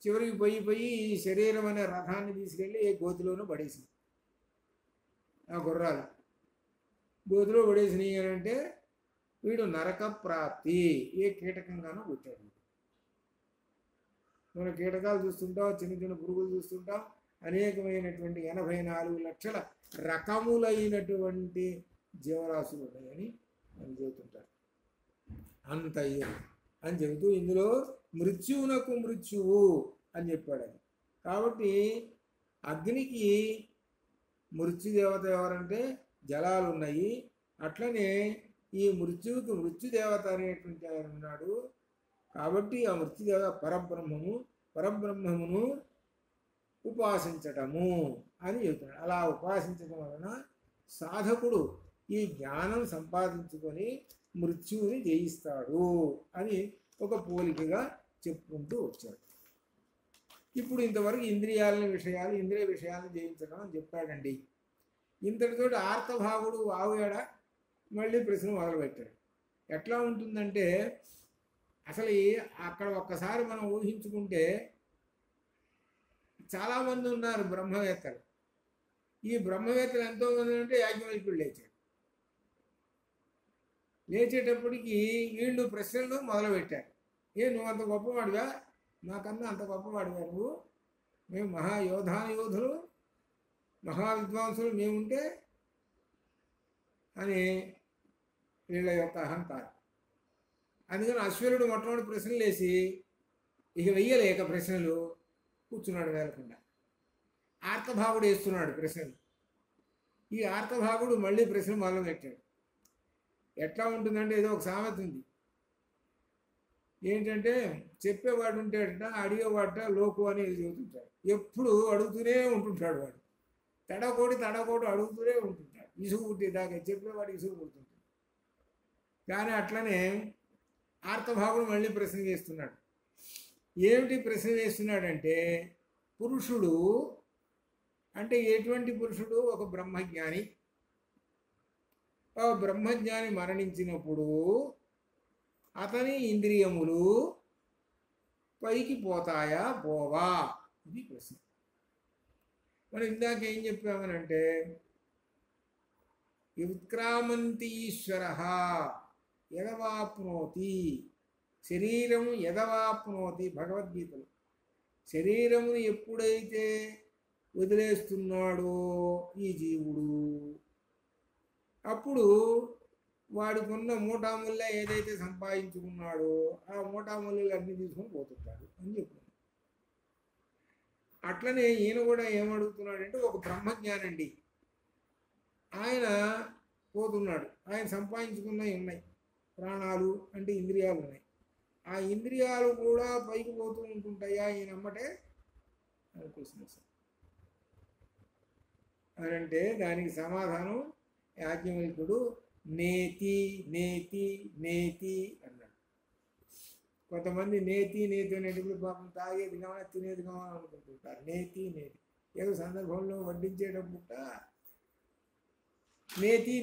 చివరికి పోయి ఈ శరీరం అనే రథాన్ని తీసుకెళ్ళి ఏ గోతిలోనూ పడేసింది. ఆ గుర్రాలు గోతిలో పడేసినాయి అని అంటే వీడు నరక ప్రాప్తి, ఏ కీటకంగానూ పుట్టాడు. మన కీటకాలు చూస్తుంటాం, చిన్న చిన్న పురుగులు చూస్తుంటాం, అనేకమైనటువంటి 84 లక్షల రకములైనటువంటి జీవరాశులు ఉన్నాయని అని చెబుతుంటారు. అంత అని చెబుతూ ఇందులో మృత్యువునకు మృత్యువు అని చెప్పాడు అది. కాబట్టి అగ్నికి మృత్యుదేవత ఎవరంటే జలాలు ఉన్నాయి, అట్లనే ఈ మృత్యువుకి మృత్యుదేవత అనేటువంటి ఆయన ఉన్నాడు. కాబట్టి ఆ మృత్యుదేవత పరబ్రహ్మమును ఉపాసించటము అని చెబుతున్నాడు. అలా ఉపాసించడం వలన సాధకుడు ఈ జ్ఞానం సంపాదించుకొని మృత్యువుని జయిస్తాడు అని ఒక పోలికగా చెప్పుకుంటూ వచ్చాడు. ఇప్పుడు ఇంతవరకు ఇంద్రియ విషయాలను జయించడం అని చెప్పాడండి. ఇంతటితో ఆర్తభావుడు ఆవుయాడ మళ్ళీ ప్రశ్న మొదలుపెట్టాడు. ఎట్లా ఉంటుందంటే అసలు అక్కడ ఒక్కసారి మనం ఊహించుకుంటే చాలామంది ఉన్నారు బ్రహ్మవేత్తలు. ఈ బ్రహ్మవేత్తలు ఎంతోమంది అంటే యాజ్ఞవల్క్యుడు లేచేటప్పటికి వీళ్ళు ప్రశ్నలు మొదలుపెట్టారు. నువ్వు అంత గొప్పవాడివా, నాకన్నా అంత గొప్పవాడివా నువ్వు, మేము మహాయోధులు మహావిద్వాంసులు మేముంటే అని వీళ్ళ యొక్క అహంకారం. అందుకని అశ్వరుడు మొట్టమొదటి ప్రశ్నలు వేసి ఇక వెయ్యలేక ప్రశ్నలు కూర్చున్నాడు వేలకుండా. ఆర్తభావుడు వేస్తున్నాడు ప్రశ్నలు. ఈ ఆర్తభావుడు మళ్ళీ ప్రశ్న మొదలుపెట్టాడు. ఎట్లా ఉంటుందంటే ఏదో ఒక సామెత ఉంది, ఏంటంటే చెప్పేవాడు ఉంటాడట, అడిగేవాడట లోకు అనేది చెబుతుంటాడు. ఎప్పుడు అడుగుతూనే ఉంటుంటాడు వాడు, తడకోటి అడుగుతూనే ఉంటుంటాడు. ఇసుగు పుట్టేదాకా చెప్పేవాడు ఇసుగు పుడుతుంటాడు. కానీ అట్లనే ఆర్తభావుడు మళ్ళీ ప్రశ్న చేస్తున్నాడు. ఏమిటి ప్రశ్న చేస్తున్నాడంటే పురుషుడు అంటే ఎటువంటి పురుషుడు? ఒక బ్రహ్మజ్ఞాని. ఆ బ్రహ్మజ్ఞాని మరణించినప్పుడు అతని ఇంద్రియములు పైకి పోతాయా పోవా? ఇది ప్రశ్న. మనం ఇందాక ఏం చెప్పామనంటే ఉత్క్రామంతి ఈశ్వర యదవాప్నోతి, శరీరం యదవాప్నోతి. భగవద్గీతలో శరీరమును ఎప్పుడైతే వదిలేస్తున్నాడో ఈ జీవుడు, అప్పుడు వాడికున్న మూటాముళ్ళ ఏదైతే సంపాదించుకున్నాడో ఆ మూటాముళ్ళు అన్నీ తీసుకొని పోతుంటాడు అని చెప్తున్నాడు. అట్లనే ఈయన కూడా ఏమడుగుతున్నాడంటే ఒక బ్రహ్మజ్ఞానండి, ఆయన పోతున్నాడు. ఆయన సంపాదించుకున్నవి ఉన్నాయి, ప్రాణాలు అంటే ఇంద్రియాలు ఉన్నాయి. ఆ ఇంద్రియాలు కూడా పైకి పోతూ ఉంటుంటాయా ఈయన అమ్మటే అనుకోసం అని అంటే దానికి సమాధానం యాజ్ఞవల్క్యుడు నేతి నేతి నేతి అన్నాడు. కొంతమంది నేతి అనేటప్పుడు పాపం తాగేది కావాలా తినేది కావాలని అనుకుంటుంటారు. నేతి ఏదో సందర్భంలో వడ్డించేటప్పుడు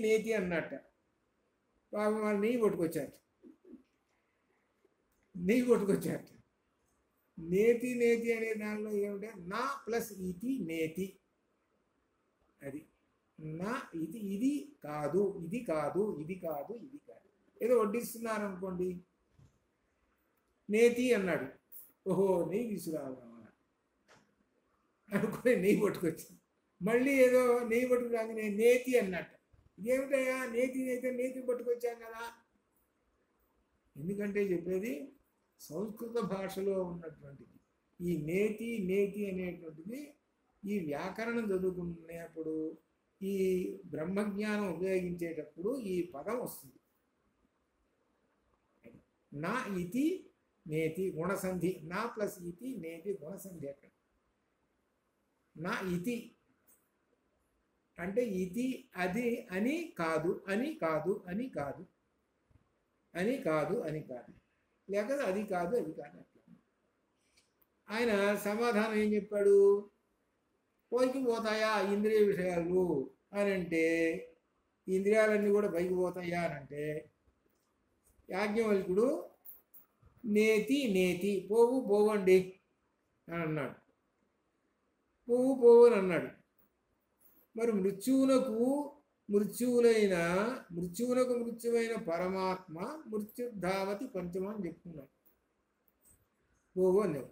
నేతి అన్నట్ట. పాపం వాళ్ళు నెయ్యి పట్టుకొచ్చారు. నేతి అనే దానిలో ఏమిటంటే నా ప్లస్ ఇది నేతి, అది నా ఇది కాదు, ఇది కాదు. ఏదో వడ్డిస్తున్నారు అనుకోండి, నేతి అన్నాడు, ఓహో నెయ్యి తీసుకురావాలన్నా అనుకుని నెయ్యి పట్టుకొచ్చింది. మళ్ళీ ఏదో నెయ్యి పట్టుకురాగానే నేతి అన్నట్టు. ఇదేమిటయ్యా నేతి పట్టుకొచ్చాం కదా. ఎందుకంటే చెప్పేది సంస్కృత భాషలో ఉన్నటువంటిది ఈ నేతి అనేటువంటిది. ఈ వ్యాకరణం చదువుకునేప్పుడు ఈ బ్రహ్మజ్ఞానం ఉపయోగించేటప్పుడు ఈ పదం వస్తుంది. నా ఇతి నేతి గుణసంధి, నా ప్లస్ ఇతి నేతి గుణసంధి. అక్కడ నా ఇతి అంటే ఇతి అది అని కాదు, అని కాదు, అని కాదు, అని కాదు, అని కాదు, లేకపోతే అది కాదు, అది కాదు. అట్లా ఆయన సమాధానం ఏం చెప్పాడు? పైకి పోతాయా ఇంద్రియ విషయాలు అని అంటే, ఇంద్రియాలన్నీ కూడా పైకి పోతాయా అని అంటే, యాజ్ఞవల్కుడు నేతి నేతి పోవు పోవండి అని అన్నాడు. పోవు పోవు అని అన్నాడు. మరి మృత్యువునకు మృత్యువైన పరమాత్మ మృత్యుర్ధావతి పంచమ అని చెప్పుకున్నాడు. పోవు అన్నావు.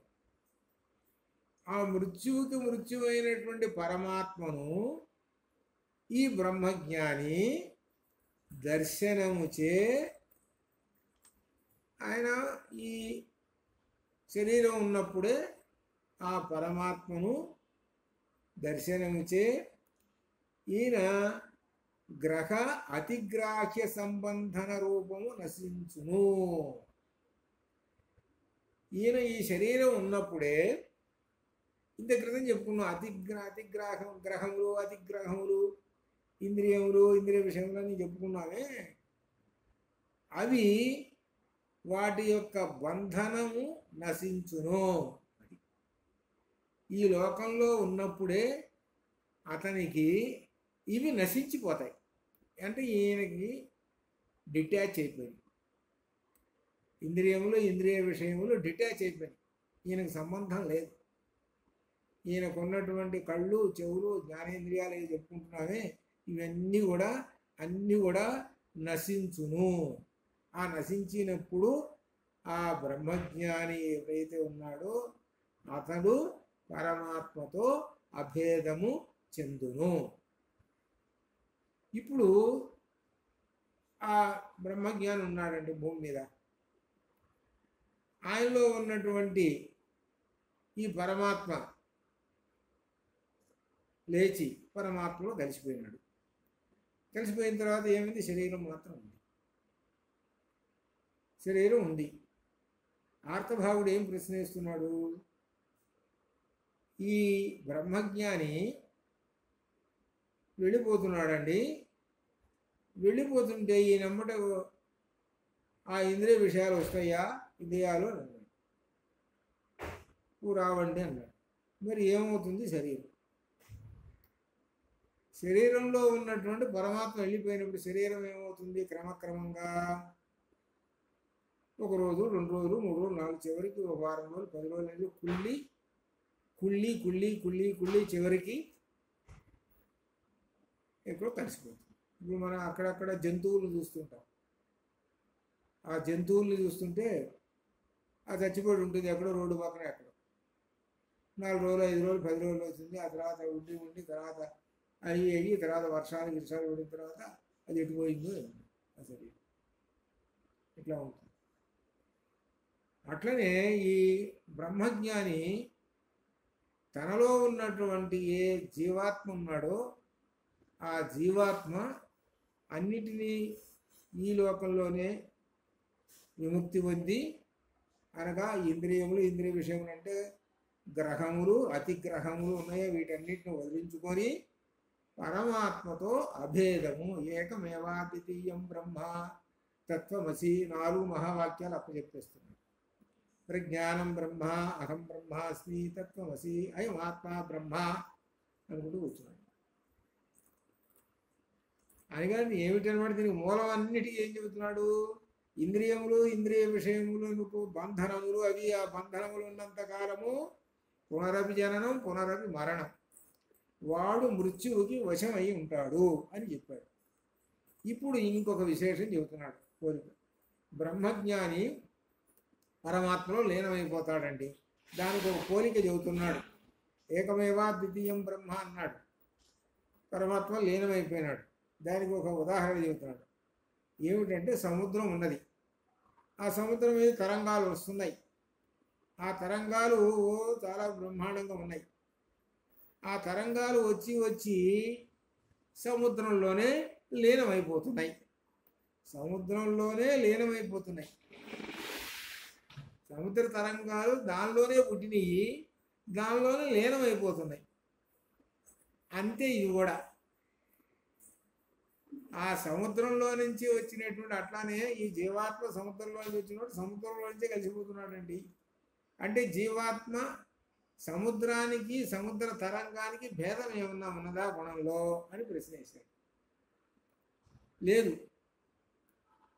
ఆ మృత్యువుకి మృత్యువైనటువంటి పరమాత్మను ఈ బ్రహ్మజ్ఞాని దర్శనముచే ఆయన ఈ శరీరం ఉన్నప్పుడే ఆ పరమాత్మను దర్శనముచే ఈయన గ్రహ అతిగ్రాహ్య సంబంధన రూపము నశించును. ఈయన ఈ శరీరం ఉన్నప్పుడే ఇంత క్రితం చెప్పుకున్నాం, గ్రహములు అతిగ్రహములు ఇంద్రియములు ఇంద్రియ విషయములు అని చెప్పుకున్నామే. అవి వాటి యొక్క బంధనము నశించును. ఈ లోకంలో ఉన్నప్పుడే అతనికి ఇవి నశించిపోతాయి. అంటే ఈయనకి డిటాచ్ అయిపోయింది. ఇంద్రియములు ఇంద్రియ విషయములు డిటాచ్ అయిపోయింది. ఈయనకు సంబంధం లేదు. ఈయనకు ఉన్నటువంటి కళ్ళు చెవులు జ్ఞానేంద్రియాలు ఏవి చెప్పుకుంటున్నామే ఇవన్నీ కూడా అన్నీ కూడా నశించును. ఆ నశించినప్పుడు ఆ బ్రహ్మజ్ఞాని ఎవరైతే ఉన్నాడో అతడు పరమాత్మతో అభేదము చెందును. ఇప్పుడు ఆ బ్రహ్మజ్ఞాని ఉన్నాడండి భూమి మీద. ఆయనలో ఉన్నటువంటి ఈ పరమాత్మ లేచి పరమాత్మలో కలిసిపోయినాడు. కలిసిపోయిన తర్వాత ఏమైంది? శరీరం మాత్రం ఉంది. శరీరం ఉంది. ఆర్తభావుడు ఏం ప్రశ్నిస్తున్నాడు? ఈ బ్రహ్మజ్ఞాని వెళ్ళిపోతున్నాడండి. వెళ్ళిపోతుంటే ఈ నమ్మట ఆ ఇంద్రియ విషయాలు వస్తాయా? ఇంద్రియాలు అని అన్నాడు. నువ్వు రావండి అన్నాడు. మరి ఏమవుతుంది? శరీరంలో ఉన్నటువంటి పరమాత్మ వెళ్ళిపోయినప్పుడు శరీరం ఏమవుతుంది? క్రమక్రమంగా 1 రోజు 2 రోజులు 3 రోజులు 4 చివరికి 1 వారం రోజులు 10 రోజులు కుళ్ళి కుళ్ళి కుళ్ళి కుళ్ళి కుళ్ళి చివరికి ఎక్కడో కలిసిపోతుంది. ఇప్పుడు మనం అక్కడక్కడ జంతువులు చూస్తుంటాం. ఆ జంతువుల్ని చూస్తుంటే ఆ చచ్చిపోయి ఉంటుంది ఎక్కడో రోడ్డు పక్కన. ఎక్కడో 4 రోజులు 5 రోజులు 10 రోజులు అవుతుంది. ఆ తర్వాత ఉండి తర్వాత అయ్యి తర్వాత వర్షాలు పడిన తర్వాత అది ఎటుపోయిందో అసలు ఇట్లా ఉంటుంది. అట్లనే ఈ బ్రహ్మజ్ఞాని తనలో ఉన్నటువంటి ఏ జీవాత్మ ఉన్నాడో ఆ జీవాత్మ అన్నిటినీ ఈ లోకంలోనే విముక్తి పొంది, అనగా ఇంద్రియములు ఇంద్రియ విషయములు అంటే గ్రహములు అతిగ్రహములు ఉన్నాయో వీటన్నిటిని వదిలించుకొని పరమాత్మతో అభేదము ఏకమేవాద్వితీయం బ్రహ్మ తత్వమసి 4 మహావాక్యాలు అప్పచెప్పేస్తున్నాడు. ప్రజ్ఞానం బ్రహ్మ అహం బ్రహ్మాస్మి తత్వమసి అయం ఆత్మ బ్రహ్మ అనుకుంటూ కూర్చున్నాడు. అనగానే ఏమిటనమాట దీనికి మూలం అన్నిటికీ ఏం చెబుతున్నాడు? ఇంద్రియములు ఇంద్రియ విషయములకు బంధనములు, అవి ఆ బంధనములు ఉన్నంత కాలము పునరపి జననం పునరపి మరణం, వాడు మృత్యువుకి వశం అయి ఉంటాడు అని చెప్పాడు. ఇప్పుడు ఇంకొక విశేషం చెబుతున్నాడు. పోలిక బ్రహ్మజ్ఞాని పరమాత్మలో లీనమైపోతాడండి. దానికి ఒక పోలిక చెబుతున్నాడు. ఏకమేవా ద్వితీయం బ్రహ్మ అన్నాడు. పరమాత్మ లీనమైపోయినాడు. దానికి ఒక ఉదాహరణ చెబుతున్నాడు. ఏమిటంటే సముద్రం ఉన్నది. ఆ సముద్రం మీద తరంగాలు వస్తున్నాయి. ఆ తరంగాలు చాలా బ్రహ్మాండంగా ఉన్నాయి. ఆ తరంగాలు వచ్చి సముద్రంలోనే లీనమైపోతున్నాయి. సముద్రంలోనే లీనమైపోతున్నాయి. సముద్ర తరంగాలు దానిలోనే పుట్టినవి, దానిలోనే లీనమైపోతున్నాయి. అంతే ఇది కూడా. ఆ సముద్రంలో నుంచి వచ్చినటువంటి అట్లానే ఈ జీవాత్మ సముద్రంలో నుంచి వచ్చినప్పుడు సముద్రంలో నుంచే కలిసిపోతున్నాడండి. అంటే జీవాత్మ సముద్రానికి సముద్ర తరంగానికి భేదం ఏమన్నా ఉన్నదా గుణంలో అని ప్రశ్న వేశాడు. లేదు.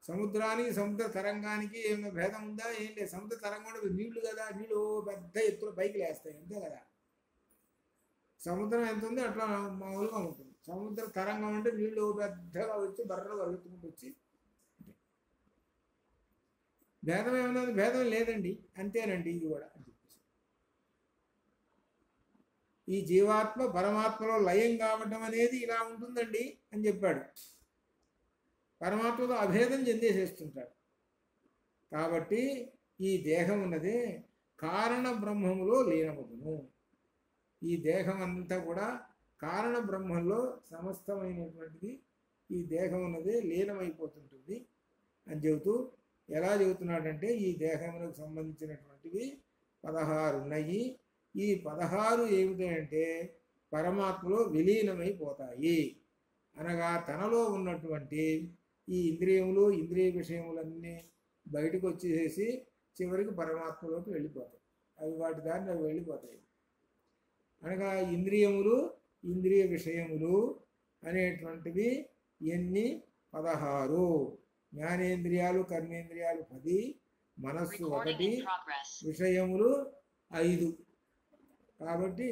సముద్రానికి సముద్ర తరంగానికి ఏమైనా భేదం ఉందా? ఏం లేదు. సముద్ర తరంగం నీళ్లు కదా, నీళ్ళు పెద్ద ఎత్తులో పైకి లేస్తాయి, అంతే కదా. సముద్రం ఎంత ఉంది అట్లా మామూలుగా ఉంటుంది. సముద్ర తరంగం అంటే నీళ్లు పెద్దగా వచ్చి బర్రలు కలుగుతుంటూ వచ్చి. భేదం ఏమన్నా? భేదం లేదండి, అంతేనండి ఇది కూడా అని చెప్పేసి. ఈ జీవాత్మ పరమాత్మలో లయం కావటం అనేది ఇలా ఉంటుందండి అని చెప్పాడు. పరమాత్మలో అభేదం చెందేసేస్తుంటాడు. కాబట్టి ఈ దేహం ఉన్నదే కారణ బ్రహ్మములో లీనమగును. ఈ దేహం అంతా కూడా కారణ బ్రహ్మంలో సమస్తమైనటువంటిది ఈ దేహం ఉన్నదే లీనమైపోతుంటుంది అని చెబుతూ, ఎలా చెబుతున్నాడంటే ఈ దేహములకు సంబంధించినటువంటివి 16 ఉన్నాయి. ఈ 16 ఏమిటంటే పరమాత్మలో విలీనమైపోతాయి. అనగా తనలో ఉన్నటువంటి ఈ ఇంద్రియములు, ఇంద్రియ విషయములన్నీ బయటకు వచ్చేసేసి చివరికి పరమాత్మలోకి వెళ్ళిపోతాయి. అవి వాటి దాన్ని అవి వెళ్ళిపోతాయి. అనగా ఇంద్రియములు, ఇంద్రియ విషయములు అనేటువంటివి ఎన్ని? 16. జ్ఞానేంద్రియాలు, కర్మేంద్రియాలు 10, మనస్సు 1, విషయములు 5. కాబట్టి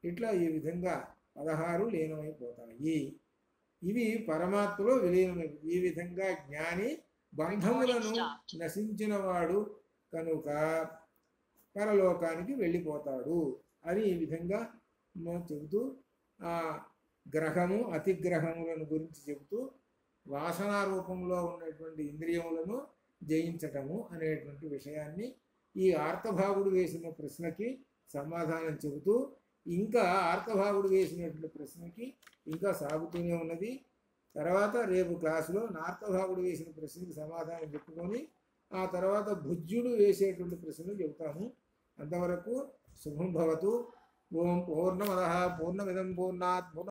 ఇట్లా ఈ విధంగా 16 లీనమైపోతాయి. ఇవి పరమాత్మలో విలీనమై, ఈ విధంగా జ్ఞాని బంధములను నశించినవాడు కనుక పరలోకానికి వెళ్ళిపోతాడు అని ఈ విధంగా చెబుతూ ఆ గ్రహము అతిగ్రహములను గురించి చెబుతూ వాసనా రూపంలో ఉన్నటువంటి ఇంద్రియములను జయించటము అనేటువంటి విషయాన్ని ఈ ఆర్తభాగుడు వేసిన ప్రశ్నకి సమాధానం చెబుతూ, ఇంకా ఆర్తభాగుడు వేసినటువంటి ప్రశ్నకి ఇంకా సాగుతూనే ఉన్నది. తర్వాత రేపు క్లాసులో నార్తభాగుడు వేసిన ప్రశ్నకి సమాధానం చెప్పుకొని ఆ తర్వాత భుజ్యుడు వేసేటువంటి ప్రశ్నలు చెబుతాము. అంతవరకు శుభం భవతు. ఓం పూర్ణమదః పూర్ణమిదం పూర్ణాత్